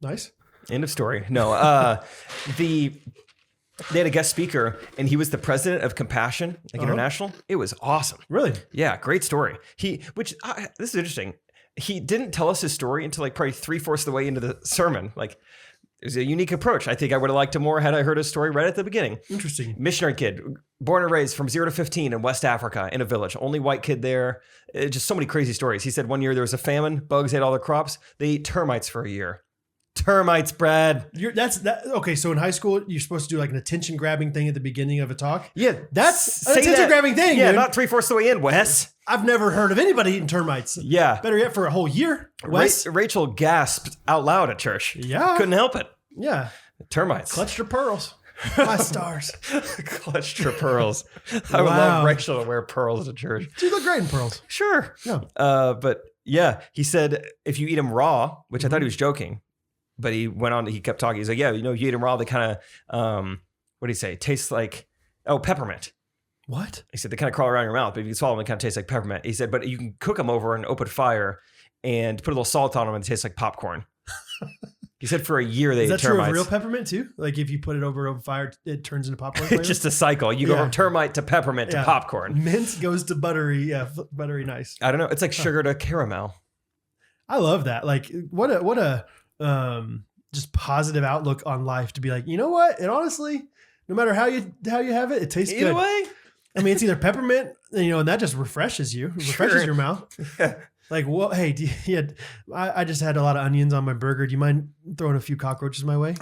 Nice. End of story. No. They had a guest speaker, and he was the president of Compassion International. It was awesome. Really? Yeah, great story. This is interesting. He didn't tell us his story until like probably 3/4 of the way into the sermon. Like, it was a unique approach. I think I would have liked him more had I heard his story right at the beginning. Interesting. Missionary kid, born and raised from 0 to 15 in West Africa in a village. Only white kid there. Just so many crazy stories. He said one year there was a famine. Bugs ate all their crops. They ate termites for a year. Termites, Brad. Okay, so in high school, you're supposed to do like an attention grabbing thing at the beginning of a talk. Yeah, that's an attention grabbing thing. Yeah, dude. not 3/4 of the way in, Wes. I've never heard of anybody eating termites. Yeah. Better yet, for a whole year. Wes. Rachel gasped out loud at church. Yeah. Couldn't help it. Yeah. Termites. Clutched her pearls. My stars. Clutched her pearls. I would love Rachel to wear pearls at church. She look great in pearls. Sure. Yeah. But yeah, he said if you eat them raw, which I thought he was joking, but he went on, he kept talking. He's like, yeah, you eat them raw, they kind of, what do you say? Tastes like, peppermint. What? He said they kind of crawl around your mouth, but if you swallow them, they kind of taste like peppermint. He said, but you can cook them over an open fire and put a little salt on them and it tastes like popcorn. He said for a year they ate termites. Is that true of real peppermint too? Like if you put it over fire, it turns into popcorn flavor? It's just a cycle. You go from termite to peppermint to popcorn. Mint goes to buttery. Yeah, buttery nice. I don't know. It's like sugar to caramel. I love that. Like what a just positive outlook on life to be like, you know what? And honestly, no matter how you have it, it tastes good. Either way. I mean, it's either peppermint, and that just refreshes you. It refreshes your mouth. Yeah. Like, well, hey, I just had a lot of onions on my burger. Do you mind throwing a few cockroaches my way?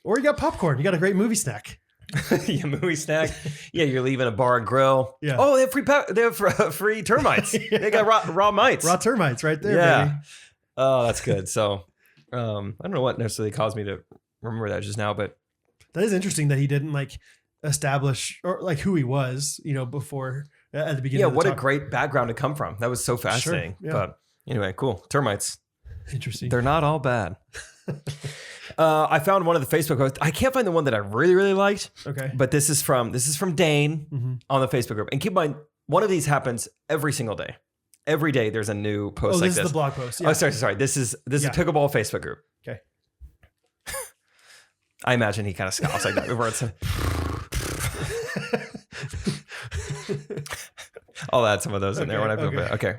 Or you got popcorn. You got a great movie snack. Yeah, movie snack. Yeah, you're leaving a bar and grill. Yeah. Oh, they have free termites. Yeah. They got raw mites. Raw termites right there, baby. Oh, that's good. So, I don't know what necessarily caused me to remember that just now, but that is interesting that he didn't like establish or like who he was, before at the beginning. Yeah, of the what talk. a great background to come from. That was so fascinating. Sure, yeah. But anyway, cool. Termites. Interesting. They're not all bad. I found one of the Facebook posts. I can't find the one that I really, really liked. Okay. But this is from Dane on the Facebook group. And keep in mind, one of these happens every single day. Every day there's a new post like this. This is the blog post. Yeah. Oh, sorry. This is a pickleball Facebook group. Okay. I imagine he kind of scoffs like that. Where it's I'll add some of those in there when I feel bad. Okay.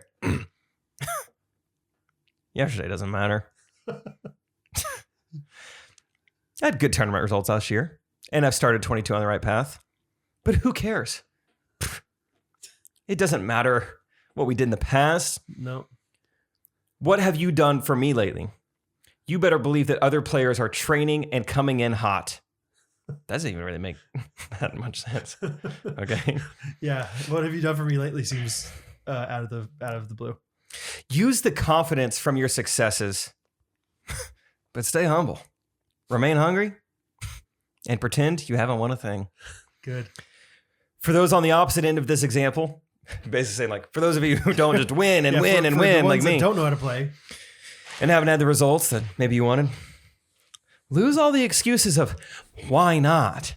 Yesterday doesn't matter. I had good tournament results last year, and I've started 22 on the right path. But who cares? It doesn't matter what we did in the past. No. What have you done for me lately? You better believe that other players are training and coming in hot. That doesn't even really make that much sense. Okay. Yeah. What have you done for me lately seems out of the blue. Use the confidence from your successes, but stay humble. Remain hungry and pretend you haven't won a thing. Good. For those on the opposite end of this example, basically saying like, for those of you who don't just win and win and win like me, don't know how to play and haven't had the results that maybe you wanted, lose all the excuses of why not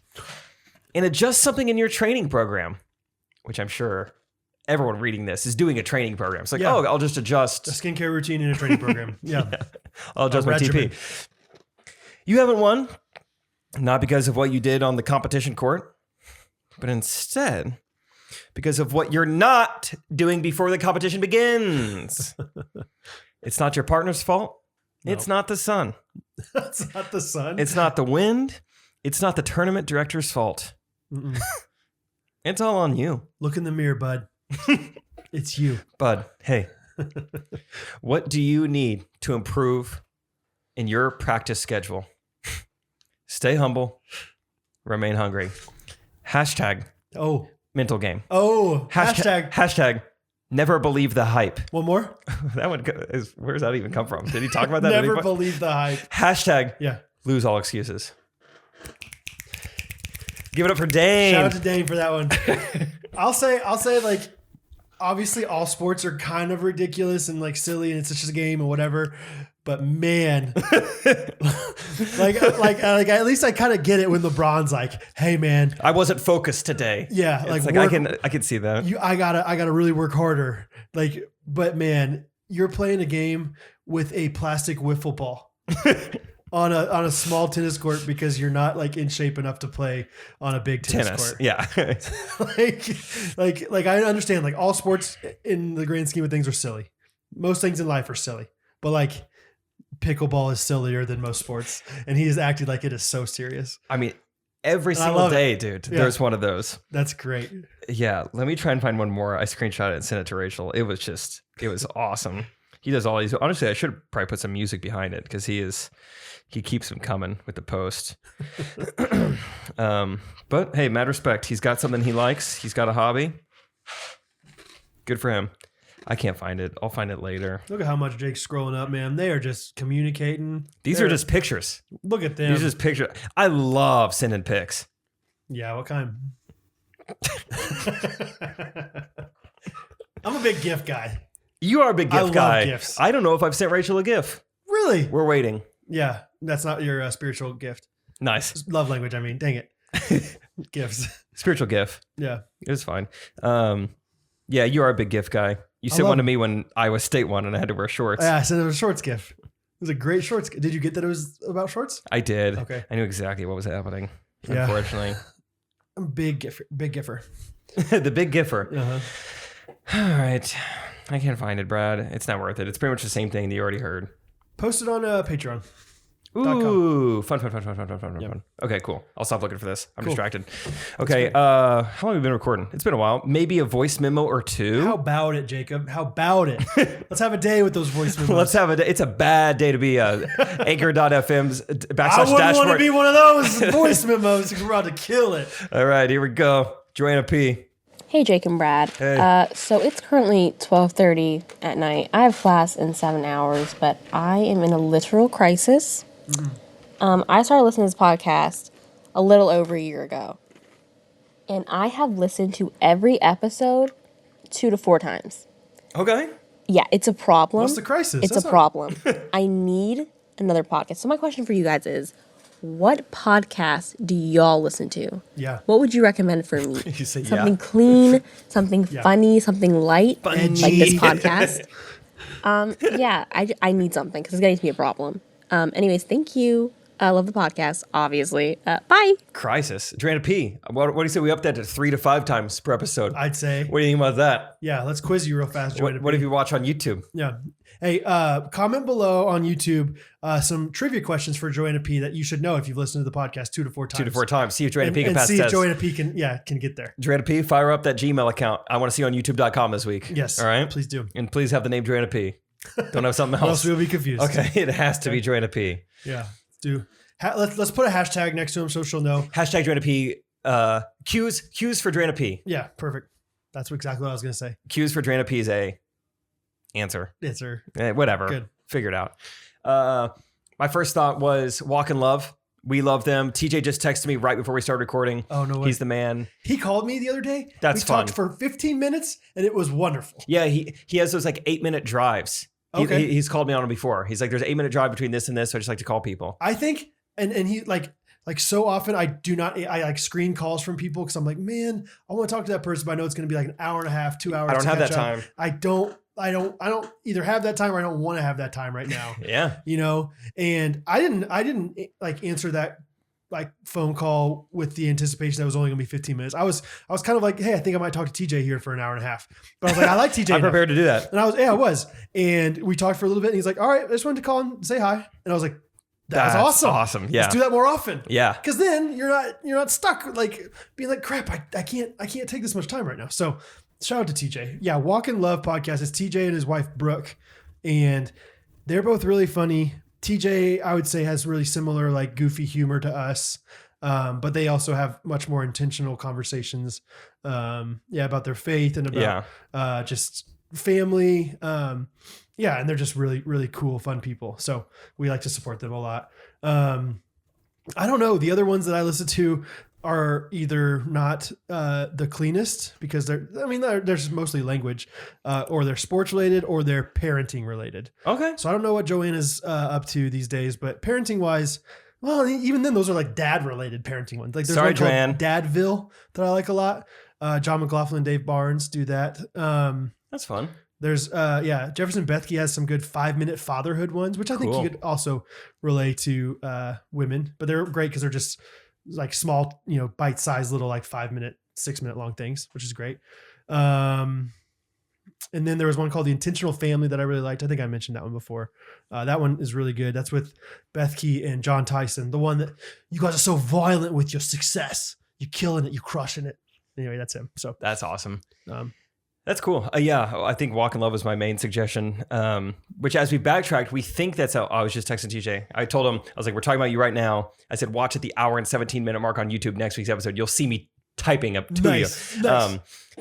and adjust something in your training program, which I'm sure everyone reading this is doing a training program. It's like, I'll just adjust a skincare routine in a training program. Yeah. I'll adjust my TP. You haven't won, not because of what you did on the competition court, but instead Because of what you're not doing before the competition begins. It's not your partner's fault. No. It's not the sun. That's not the sun. It's not the wind. It's not the tournament director's fault. Mm-mm. It's all on you. Look in the mirror, bud. It's you. Bud, hey, what do you need to improve in your practice schedule? Stay humble. Remain hungry. Hashtag Oh. mental game. Oh. Hashtag. Hashtag never believe the hype. One more. That one where does that even come from? Did he talk about that? Never believe the hype. Hashtag Yeah. lose all excuses. Give it up for Dane. Shout out to Dane for that one. I'll say like, obviously all sports are kind of ridiculous and like silly and it's just a game and whatever. But man, like at least I kind of get it when LeBron's like, "Hey man, I wasn't focused today." yeah, It's like like work, I can see that. I gotta really work harder." Like, but man, you're playing a game with a plastic wiffle ball on a small tennis court because you're not like in shape enough to play on a big tennis court. Yeah. like I understand like all sports in the grand scheme of things are silly. Most things in life are silly, but like pickleball is sillier than most sports, and he has acted like it is so serious. I mean, every And I single love day, it. dude. Yeah. There's one of those. That's great. Yeah, let me try and find one more. I screenshot it and sent it to Rachel. It was awesome. He does all these. Honestly, I should probably put some music behind it because he keeps them coming with the post. But hey, mad respect. He's got something he likes. He's got a hobby. Good for him. I can't find it. I'll find it later. Look at how much Jake's scrolling up, man. They are just communicating. These are just pictures. Look at them. These are just pictures. I love sending pics. Yeah, what kind? I'm a big gift guy. You are a big I gift love guy. gifts. I don't know if I've sent Rachel a gift. Really? We're waiting. Yeah, that's not your spiritual gift. Nice. Love language, I mean. Dang it. Gifts. Spiritual gift. Yeah. It was fine. Yeah, you are a big gift guy. You I sent love one to me when Iowa State won and I had to wear shorts. Yeah, I said it was a shorts gift. It was a great shorts. Did you get that it was about shorts? I did. Okay. I knew exactly what was happening. Yeah. Unfortunately. I'm a big giffer. The big giffer. Uh-huh. All right. I can't find it, Brad. It's not worth it. It's pretty much the same thing that you already heard. Post it on Patreon. Ooh, fun. Yep. Okay, cool. I'll stop looking for this. I'm Cool. distracted. Okay, how long have we been recording? It's been a while. Maybe a voice memo or two. How about it, Jacob? How about it? Let's have a day with those voice memos. Let's have a day. It's a bad day to be Anchor.fm's I /dashboard. wouldn't want to be one of those voice memos. We're about to kill it. All right, here we go. Joanna P. Hey, Jake and Brad. Hey. So it's currently 12:30 at night. I have class in 7 hours, but I am in a literal crisis. I started listening to this podcast a little over a year ago, and I have listened to every episode 2 to 4 times. Okay. Yeah, it's a problem. What's the crisis? It's That's a not- problem. I need another podcast. So my question for you guys is, what podcast do y'all listen to? Yeah. What would you recommend for me? You say Something clean, something funny, something light, like this podcast. Yeah, I need something because it's getting to be a problem. Anyways, thank you. I love the podcast, obviously. Bye. Crisis. Joanna P. What do you say we up that to 3 to 5 times per episode? I'd say. What do you think about that? Yeah, let's quiz you real fast, Joanna. What if you watch on YouTube? Yeah. Hey, comment below on YouTube some trivia questions for Joanna P that you should know if you've listened to the podcast 2 to 4 times. 2 to 4 times. See if Joanna P can and pass see test. if Joanna P can get there. Joanna P, fire up that Gmail account. I want to see you on youtube.com this week. Yes. All right. Please do. And please have the name Joanna P. Don't have something Or else. else we'll be confused. Okay. It has to be Joanna P. Yeah. Do. Let's put a hashtag next to him so she'll know. Hashtag Joanna P. Q's for Joanna P. Yeah. Perfect. That's exactly what I was going to say. Q's for Joanna P is a answer. It's her. Whatever. Good. Figure it out. My first thought was Walk in Love. We love them. TJ just texted me right before we started recording. Oh, no way. He's the man. He called me the other day. That's we fun. talked for 15 minutes and it was wonderful. Yeah, he has those like 8-minute drives. Okay. He's called me on them before. He's like, there's an 8-minute drive between this and this, so I just like to call people. I think, and he like so often I like screen calls from people because I'm like, man, I want to talk to that person, but I know it's going to be like an hour and a half, 2 hours. I don't to have that catch up. time. I don't either have that time or I don't want to have that time right now. Yeah. You know, and I didn't like answer that like phone call with the anticipation that it was only gonna be 15 minutes. I was kind of like, hey, I think I might talk to TJ here for an hour and a half. But I was like, I like TJ. I'm prepared to do that. And I was. And we talked for a little bit and he's like, all right, I just wanted to call and say hi. And I was like, that's awesome. Awesome. Yeah. Let's do that more often. Yeah. Cause then you're not stuck like being like, crap, I can't take this much time right now. So shout out to TJ. Yeah. Walk in Love podcast is TJ and his wife, Brooke. And they're both really funny. TJ, I would say, has really similar like goofy humor to us. But they also have much more intentional conversations. About their faith and about just family. And they're just really, really cool, fun people. So we like to support them a lot. I don't know. The other ones that I listen to are either not the cleanest because there's mostly language, or they're sports related or they're parenting related. Okay. So I don't know what Joanna's up to these days, but parenting wise, well, even then those are like dad related parenting ones. Like there's one called Dadville that I like a lot. John McLaughlin, Dave Barnes do that. That's fun. There's Jefferson Bethke has some good 5-minute fatherhood ones, which I think you could also relay to women, but they're great because they're just like small, bite-sized little like 5-minute, 6-minute long things, which is great. And then there was one called The Intentional Family that I really liked. I think I mentioned that one before. That one is really good. That's with Bethke and John Tyson. The one that you guys are so violent with your success. You're killing it. You're crushing it. Anyway, that's him. So that's awesome. That's cool. I think Walk in Love was my main suggestion, which as we backtracked, we think that's how I was just texting TJ. I told him, I was like, we're talking about you right now. I said, watch at the hour and 17-minute mark on YouTube next week's episode. You'll see me typing up to you. Nice.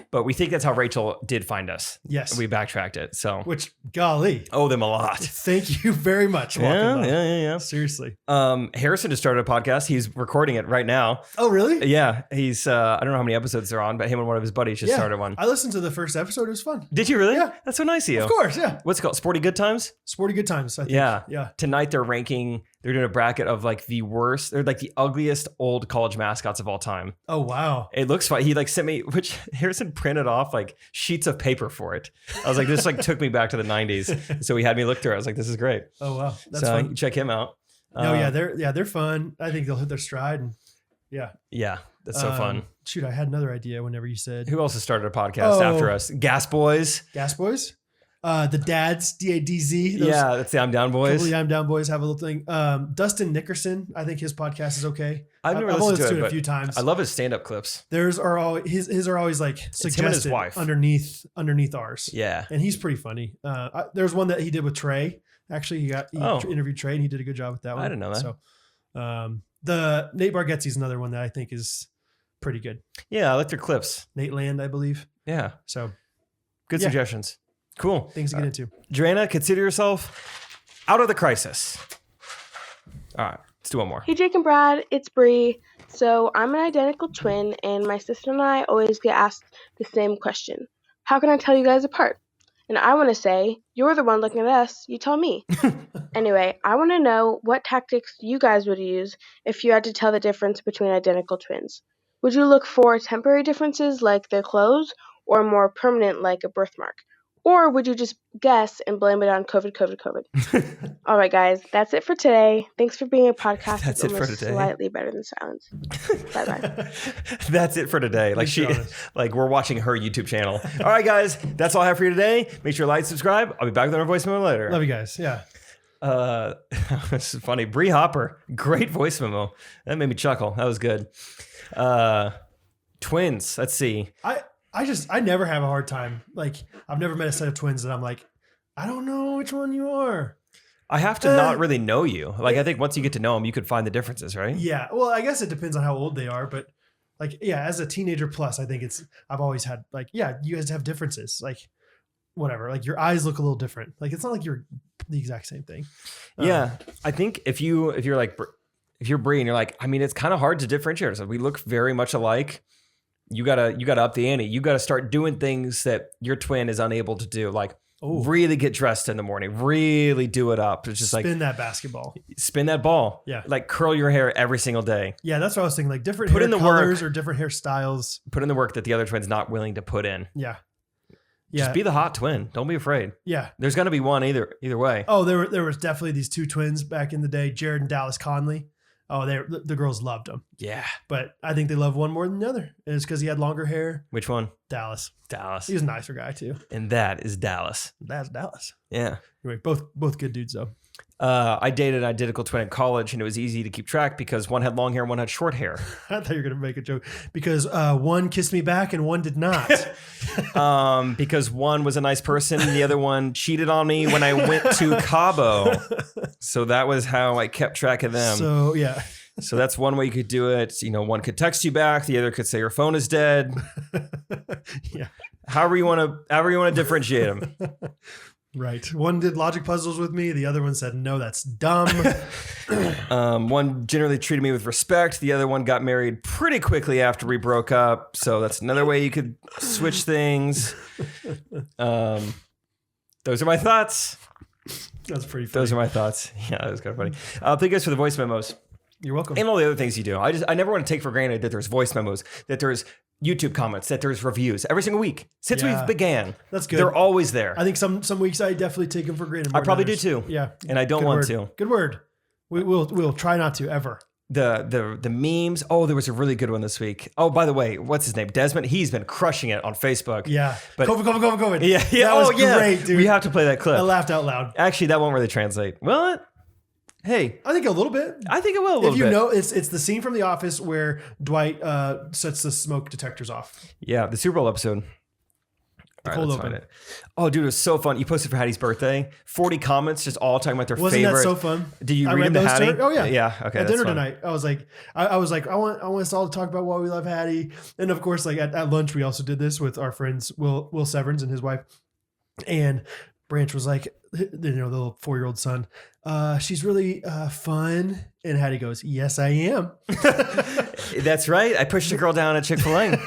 But we think that's how Rachel did find us. Yes. We backtracked it. So, which, golly, owe them a lot. Thank you very much. Yeah. Seriously. Harrison just started a podcast. He's recording it right now. Oh, really? Yeah. He's, I don't know how many episodes they're on, but him and one of his buddies just started one. I listened to the first episode. It was fun. Did you really? Yeah. That's so nice of you. Of course. Yeah. What's it called? Sporty Good Times? Sporty Good Times, I think. Yeah. Tonight they're doing a bracket of like the worst, they're like the ugliest old college mascots of all time. Oh, wow. It looks fun. He like sent me, which Harrison printed off like sheets of paper for it. I was like, this like took me back to the 90s. So he had me look through it. I was like, this is great. Oh, wow. That's so fun. Check him out. They're fun. I think they'll hit their stride. And yeah, that's so fun. Shoot, I had another idea whenever you said. Who else has started a podcast after us? Gas Boys. Gas Boys? The Dads, DADZ. Yeah, that's the I'm Down Boys. The I'm Down Boys have a little thing. Dustin Nickerson, I think his podcast is okay. I've never only listened to it a few times. I love his stand-up clips. His are always like suggested underneath ours. Yeah, and he's pretty funny. There's one that he did with Trey. Actually, he interviewed Trey, and he did a good job with that one. I didn't know that. So, the Nate Bargatze's another one that I think is pretty good. Yeah, I like their clips. Nate Land, I believe. Yeah. So, good suggestions. Cool. Things to get into. Joanna, consider yourself out of the crisis. All right, let's do one more. Hey, Jake and Brad, it's Bree. So I'm an identical twin, and my sister and I always get asked the same question. How can I tell you guys apart? And I want to say, you're the one looking at us. You tell me. Anyway, I want to know what tactics you guys would use if you had to tell the difference between identical twins. Would you look for temporary differences like their clothes, or more permanent like a birthmark? Or would you just guess and blame it on COVID? All right, guys, that's it for today. Thanks for being a podcast that's that's it for today. Slightly better than silence. Bye-bye. That's it for today. Like we're watching her YouTube channel. All right, guys, that's all I have for you today. Make sure you like, subscribe. I'll be back with our voice memo later. Love you guys. Yeah. This is funny. Bree Hopper, great voice memo. That made me chuckle. That was good. Twins. Let's see. I never have a hard time. Like, I've never met a set of twins that I'm like, I don't know which one you are. I have to not really know you. Like, I think once you get to know them, you could find the differences, right? Yeah. Well, I guess it depends on how old they are, but like, yeah, as a teenager plus, I think I've always had like, yeah, you guys have differences. Like, whatever. Like, your eyes look a little different. Like, it's not like you're the exact same thing. Yeah. I think if you're Bree and you're like, I mean, it's kind of hard to differentiate ourselves. We look very much alike. You gotta up the ante. You gotta start doing things that your twin is unable to do. Like really get dressed in the morning, really do it up. It's just spin that basketball, spin that ball. Yeah. Like curl your hair every single day. Yeah. That's what I was thinking. Like different hair colors or different hairstyles. Put in the work that the other twin's not willing to put in. Yeah. Just be the hot twin. Don't be afraid. Yeah. There's going to be one either way. Oh, there was definitely these two twins back in the day, Jared and Dallas Conley. Oh, the girls loved him. Yeah. But I think they love one more than the other. And it's because he had longer hair. Which one? Dallas. Dallas. He was a nicer guy, too. And that is Dallas. That's Dallas. Yeah. Anyway, both good dudes, though. I dated an identical twin in college, and it was easy to keep track because one had long hair and one had short hair. I thought you were going to make a joke. Because one kissed me back and one did not. Because one was a nice person and the other one cheated on me when I went to Cabo. So that was how I kept track of them. So, yeah. So that's one way you could do it. You know, one could text you back. The other could say your phone is dead. Yeah. However you want to differentiate them. Right. One did logic puzzles with me. The other one said, no, that's dumb. One generally treated me with respect. The other one got married pretty quickly after we broke up. So that's another way you could switch things. Those are my thoughts. That's pretty funny. Those are my thoughts. Yeah, that was kind of funny. Thank you guys for the voice memos. You're welcome. And all the other things you do. I never want to take for granted that there's voice memos, that there's YouTube comments, that there's reviews every single week since we've began. That's good. They're always there. I think some weeks I definitely take them for granted. I probably do too. Yeah. And I don't Good want word. to. Good word. We'll try not to ever. The memes. Oh, there was a really good one this week. Oh, by the way, what's his name? Desmond. He's been crushing it on Facebook. Yeah. But COVID. Yeah. That was great, dude. We have to play that clip. I laughed out loud. Actually, that won't really translate. Will it? Hey, I think a little bit. I think it will a little If you bit. know, it's the scene from The Office where Dwight sets the smoke detectors off. Yeah, the Super Bowl episode. All right, cold let's open. find it. Oh, dude, it was so fun. You posted for Hattie's birthday. 40 comments, just all talking about their Wasn't favorite. that so fun? Did you I read them to those Hattie? Oh yeah, Yeah. Okay. At that's dinner fun. tonight, I was like, I want us all to talk about why we love Hattie, and of course, like at lunch, we also did this with our friends Will Severns and his wife, and Branch was like, you know, the little 4-year-old son, she's really fun, and Hattie goes, yes, I am. That's right. I pushed a girl down at Chick-fil-A.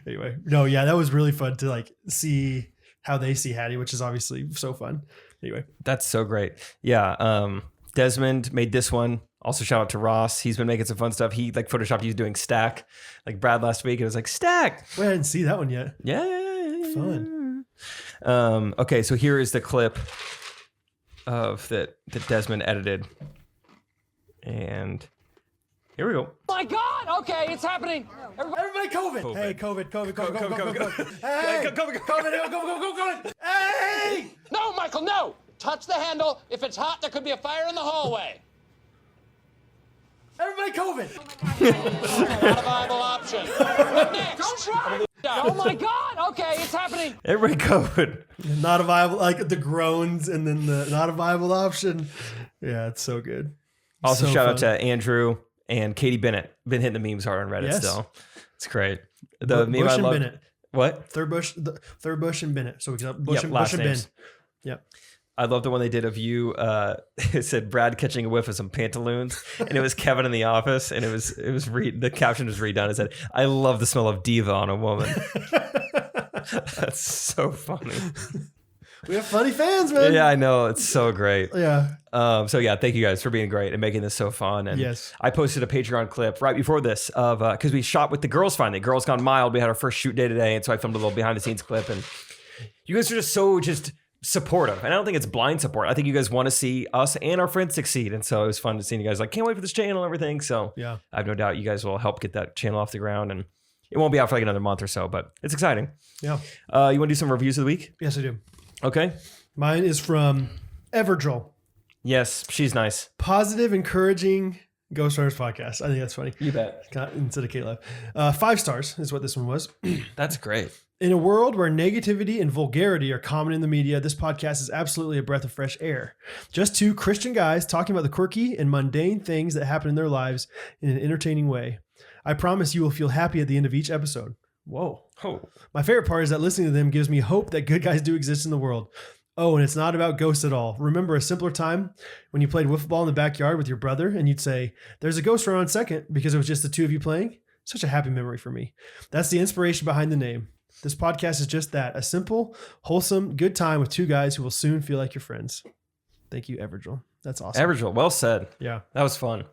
Anyway, no, yeah, that was really fun to like see how they see Hattie, which is obviously so fun. Anyway, That's so great. Yeah. Desmond made this one. Also, shout out to Ross. He's been making some fun stuff. He like photoshopped. He was doing Stack, like Brad last week. It was like Stack. well, I didn't see that one yet. Yeah. Fun. Okay, so here is the clip of that Desmond edited, and here we go. My God! Okay, it's happening. Everybody, COVID. Hey, COVID. Hey, COVID. Hey! No, Michael, no! Touch the handle. If it's hot, there could be a fire in the hallway. Everybody, COVID. Not a viable option. What next? Oh my God! Okay, it's happening. Everybody COVID. Not a viable, like the groans and then the not a viable option. Yeah, it's so good. Also, So shout out fun. to Andrew and Katie Bennett. Been hitting the memes hard on Reddit Yes. still. It's great. The meme Bush I and love. Bennett. What? Third Bush and Bennett. So we got Bush, Yep, and, last Bush and Ben. names. Yep. I love the one they did of you. It said Brad catching a whiff of some pantaloons, and it was Kevin in the office, and the caption was redone. It said, "I love the smell of diva on a woman." That's so funny. We have funny fans, man. Yeah, I know. It's so great. Yeah. So yeah, thank you guys for being great and making this so fun. And Yes. I posted a Patreon clip right before this of because we shot with the girls finally. Girls Gone Mild. We had our first shoot day today, and so I filmed a little behind the scenes clip. And you guys are just so supportive, and I don't think it's blind support. I think you guys want to see us and our friends succeed, and so it was fun to see you guys like can't wait for this channel and everything. So Yeah. I have no doubt you guys will help get that channel off the ground, and it won't be out for like another month or so, but it's exciting. Yeah. You want to do some reviews of the week? Yes, I do. Okay. Mine is from Everdrill. Yes, she's nice. Positive, encouraging Ghostrunners podcast. I think that's funny. You bet. Instead of K-Love. 5 stars is what this one was. That's great. In a world where negativity and vulgarity are common in the media, this podcast is absolutely a breath of fresh air. Just 2 Christian guys talking about the quirky and mundane things that happen in their lives in an entertaining way. I promise you will feel happy at the end of each episode. Whoa. Oh. My favorite part is that listening to them gives me hope that good guys do exist in the world. Oh, and it's not about ghosts at all. Remember a simpler time when you played wiffle ball in the backyard with your brother and you'd say, there's a ghost run on second because it was just the 2 of you playing? Such a happy memory for me. That's the inspiration behind the name. This podcast is just that, a simple, wholesome, good time with 2 guys who will soon feel like your friends. Thank you, Everdrill. That's awesome. Everdrill, well said. Yeah. That was fun.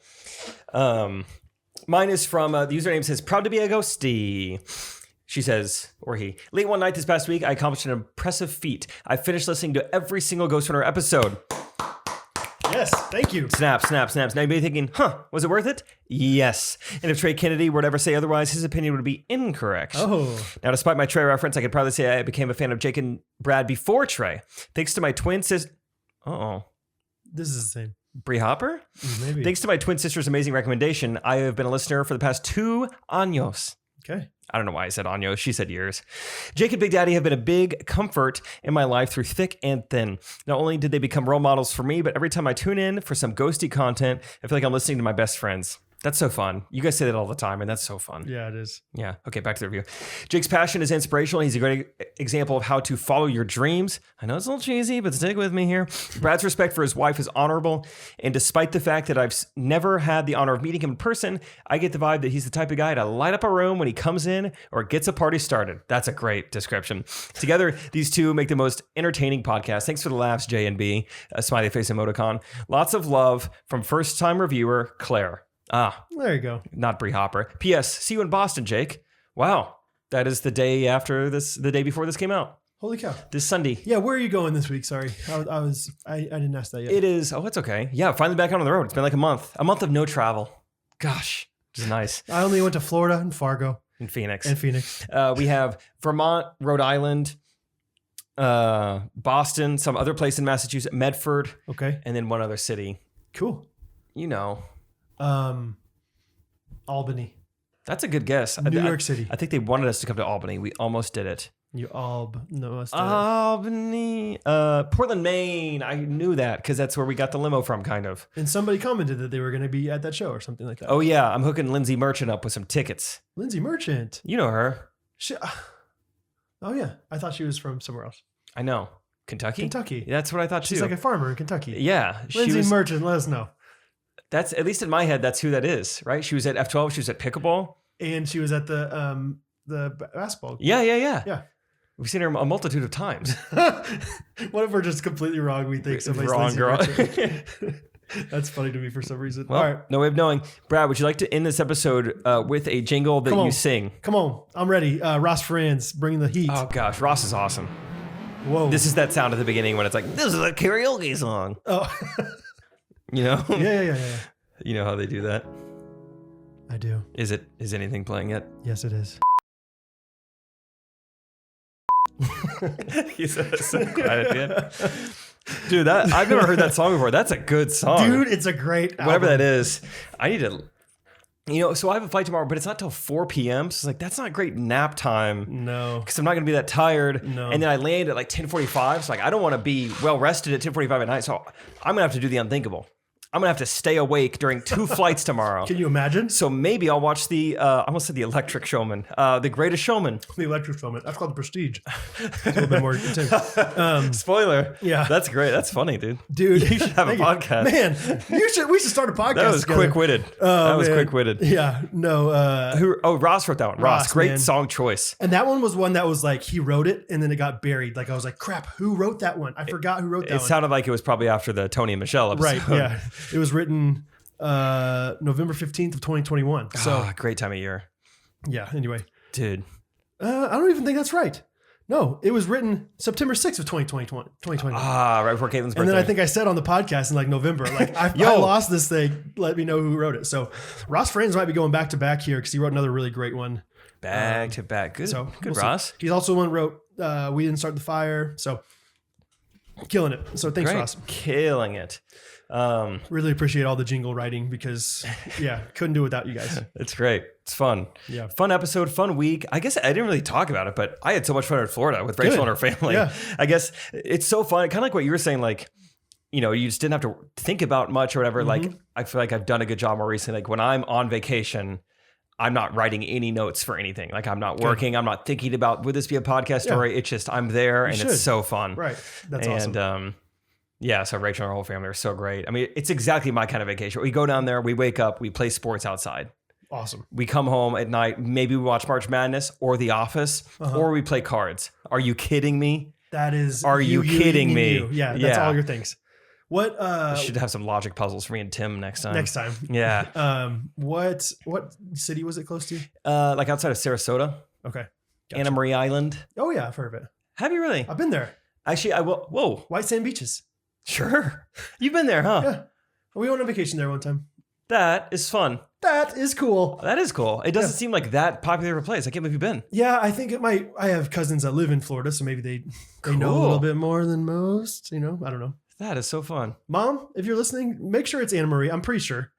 Mine is from, the username says, proud to be a ghostie. She says, or he, late one night this past week, I accomplished an impressive feat. I finished listening to every single Ghostrunner episode. Yes, thank you. Snap, snap, snaps. Now you may be thinking, was it worth it? Yes. And if Trey Kennedy were to ever say otherwise, his opinion would be incorrect. Oh. Now, despite my Trey reference, I could probably say I became a fan of Jake and Brad before Trey. Thanks to my twin sister. This is the same. Bree Hopper? Maybe. Thanks to my twin sister's amazing recommendation, I have been a listener for the past 2 años. Okay. I don't know why I said años. She said years. Jake and Big Daddy have been a big comfort in my life through thick and thin. Not only did they become role models for me, but every time I tune in for some ghosty content, I feel like I'm listening to my best friends. That's so fun. You guys say that all the time, and that's so fun. Yeah, it is. Yeah. Okay, back to the review. Jake's passion is inspirational. He's a great example of how to follow your dreams. I know it's a little cheesy, but stick with me here. Brad's respect for his wife is honorable. And despite the fact that I've never had the honor of meeting him in person, I get the vibe that he's the type of guy to light up a room when he comes in or gets a party started. That's a great description. Together, these two make the most entertaining podcast. Thanks for the laughs, J and B. A smiley face emoticon. Lots of love from first-time reviewer, Claire. There you go. Not Bree Hopper. P.S. See you in Boston, Jake. Wow. That is the day after this, the day before this came out. Holy cow. This Sunday. Yeah, where are you going this week? Sorry. I didn't ask that yet. It is. Oh, it's okay. Yeah, finally back out on the road. It's been like a month. A month of no travel. Gosh, which is nice. I only went to Florida and Fargo. In Phoenix. We have Vermont, Rhode Island, Boston, some other place in Massachusetts, Medford. Okay. And then one other city. Cool. You know. Albany. That's a good guess. New York City. I think they wanted us to come to Albany. We almost did it. Albany. Portland, Maine. I knew that because that's where we got the limo from, kind of. And somebody commented that they were going to be at that show or something like that. Oh, yeah. I'm hooking Lindsay Merchant up with some tickets. Lindsay Merchant. You know her. Oh, yeah. I thought she was from somewhere else. I know. Kentucky? Kentucky. That's what I thought, She's too. like a farmer in Kentucky. Yeah. Lindsay Merchant, let us know. That's, at least in my head, that's who that is, right? She was at F12. She was at pickleball. And she was at the basketball. Yeah. Yeah. We've seen her a multitude of times. What if we're just completely wrong? We think somebody's wrong, girl. That's funny to me for some reason. Well, all right. No way of knowing. Brad, would you like to end this episode with a jingle that you sing? Come on. I'm ready. Ross Franz, bring the heat. Oh, gosh. Ross is awesome. Whoa. This is that sound at the beginning when it's like, this is a karaoke song. Oh. You know? Yeah. You know how they do that? I do. Is anything playing yet? Yes, it is. He's so quiet at the end. Dude, I've never heard that song before. That's a good song. Dude, it's a great album. Whatever that is. I need to, so I have a flight tomorrow, but it's not till 4 p.m. So it's like, that's not great nap time. No. Because I'm not going to be that tired. No. And then I land at like 10:45. So like, I don't want to be well rested at 10:45 at night. So I'm going to have to do the unthinkable. I'm going to have to stay awake during 2 flights tomorrow. Can you imagine? So maybe I'll watch I almost said the Electric Showman, the Greatest Showman. The Electric Showman. That's called The Prestige. It's a little bit more intense. Spoiler. Yeah. That's great. That's funny, dude. Dude. You should have a podcast. Man, we should start a podcast That was together. quick-witted. That was quick-witted. Yeah. No. Ross wrote that one. Ross, great man. song choice. And that one was one that was like, he wrote it and then it got buried. Like I was like, crap, who wrote that one? I forgot who wrote that one. It sounded like it was probably after the Tony and Michelle episode. Right, yeah. It was written November 15th of 2021. So great time of year. Yeah, anyway. Dude. I don't even think that's right. No, it was written September 6th of 2021. Right before Caitlin's birthday. And then I think I said on the podcast in like November, like I lost this thing. Let me know who wrote it. So Ross Franz might be going back to back here because he wrote another really great one. Back to back. Good. So good, we'll Ross. See. He's also the one who wrote We Didn't Start the Fire. So killing it. So thanks, great. Ross. Killing it. Really appreciate all the jingle writing because couldn't do it without you guys. It's great. It's fun. Yeah. Fun episode, fun week. I guess I didn't really talk about it, but I had so much fun in Florida with Rachel and her family. Yeah. I guess it's so fun. Kind of like what you were saying, like, you just didn't have to think about much or whatever. Mm-hmm. Like, I feel like I've done a good job more recently. Like when I'm on vacation, I'm not writing any notes for anything. Like I'm not working. I'm not thinking about, would this be a podcast story? It's just, I'm there and it's so fun. Right. That's awesome. Yeah, so Rachel and her whole family are so great. I mean, it's exactly my kind of vacation. We go down there, we wake up, we play sports outside. Awesome. We come home at night, maybe we watch March Madness or The Office, or we play cards. Are you kidding me? That is. Are you kidding me? You. Yeah, that's all your things. What? I should have some logic puzzles for me and Tim next time. Yeah. What city was it close to? Like outside of Sarasota. Okay. Gotcha. Anna Marie Island. Oh yeah, I've heard of it. Have you really? I've been there. Actually, I will. Whoa. White sand beaches. Sure. You've been there, huh? Yeah. We went on vacation there one time. That is fun. That is cool. That is cool. It doesn't seem like that popular of a place. I can't believe you've been. Yeah, I think it might. I have cousins that live in Florida, so maybe they know a little bit more than most. I don't know. That is so fun. Mom, if you're listening, make sure it's Anna Marie. I'm pretty sure.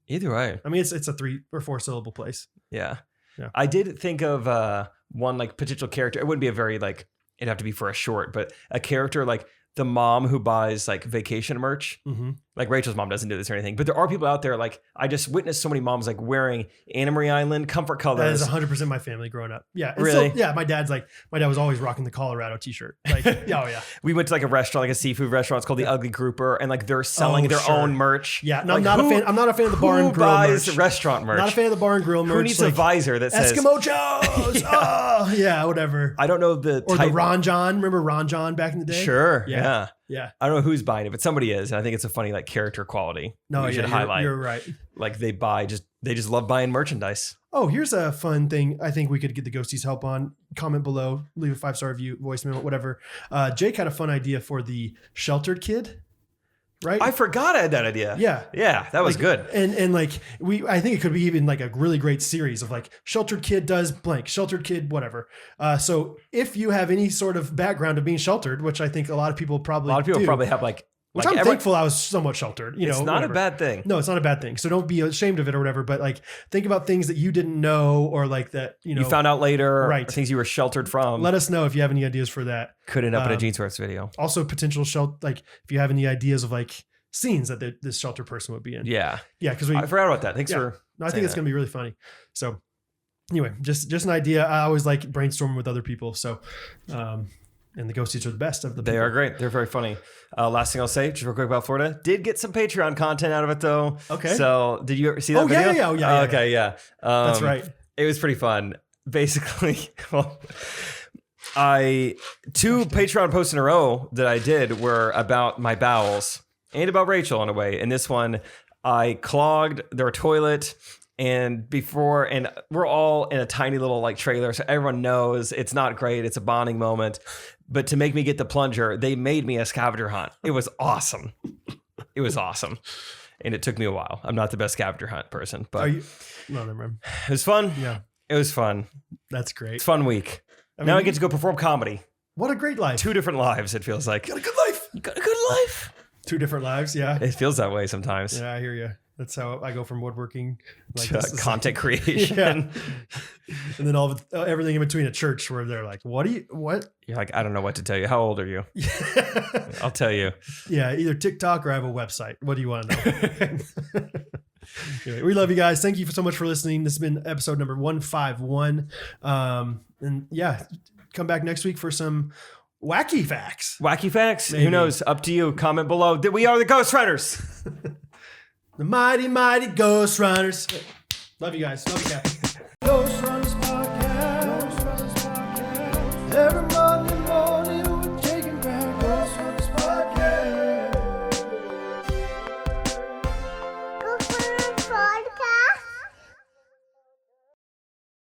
Either way. I mean, it's a 3 or 4 syllable place. Yeah. Yeah. I did think of one like potential character. It wouldn't be a very like, it'd have to be for a short, but a character like the mom who buys like vacation merch. Mm-hmm. Like Rachel's mom doesn't do this or anything, but there are people out there like I just witnessed so many moms like wearing Anna Marie Island comfort colors. That is 100% my family growing up. Yeah. And really? So, my dad was always rocking the Colorado t-shirt. Like, oh yeah. We went to like a restaurant, like a seafood restaurant. It's called the Ugly Grouper, and like they're selling their own merch. Yeah. No, like, I'm not a fan. I'm not a fan of the bar and grill buys merch. restaurant merch? Not a fan of the bar and grill merch. Who needs a visor that says Eskimo Joe's? Yeah. Oh, yeah, whatever. I don't know the Or type. the Ron John. Remember Ron John back in the day? Sure. Yeah. I don't know who's buying it, but somebody is. And I think it's a funny like character quality. No, we should highlight. You're right. Like they just love buying merchandise. Oh, here's a fun thing I think we could get the Ghosties help on. Comment below, leave a 5-star review, voicemail, whatever. Jake had a fun idea for the sheltered kid, right? I forgot I had that idea. Yeah. That was good. And like I think it could be even like a really great series of like sheltered kid does blank, sheltered kid, whatever. So if you have any sort of background of being sheltered, which I think a lot of people probably have like. Which I'm thankful I was somewhat sheltered. It's not whatever. a bad thing. No, it's not a bad thing. So don't be ashamed of it or whatever. But like, think about things that you didn't know or like that, you found out later, right? Or things you were sheltered from. Let us know if you have any ideas for that. Could end up in a Gene Source video. Also, potential like if you have any ideas of like scenes that this shelter person would be in. Yeah, because I forgot about that. Thanks for. No, I think it's gonna be really funny. So anyway, just an idea. I always like brainstorming with other people. So. And the Ghosties are the best of the people. They are great. They're very funny. Last thing I'll say, just real quick about Florida. Did get some Patreon content out of it, though. Okay. So, did you ever see that video? Yeah. Okay, yeah. That's right. It was pretty fun. Basically, two Patreon posts in a row that I did were about my bowels and about Rachel in a way. And this one, I clogged their toilet. And we're all in a tiny little like trailer, so everyone knows it's not great. It's a bonding moment. But to make me get the plunger, they made me a scavenger hunt. It was awesome. It was awesome. And it took me a while. I'm not the best scavenger hunt person, but No, never mind. It was fun. Yeah. It was fun. That's great. It's a fun week. Now I get to go perform comedy. What a great life. 2 different lives, it feels like. Got a good life. You got a good life. 2 different lives, yeah. It feels that way sometimes. Yeah, I hear you. That's how I go from woodworking to content creation. Yeah. And then everything in between at church where they're like, what? You're like, I don't know what to tell you. How old are you? I'll tell you. Yeah, either TikTok or I have a website. What do you want to know? Anyway, we love you guys. Thank you so much for listening. This has been episode number 151. And yeah, come back next week for some wacky facts. Wacky facts? Maybe. Who knows? Up to you. Comment below. We are the Ghostrunners. The mighty, mighty Ghostrunners. Love you guys. Love you guys. Ghostrunners podcast. Everybody.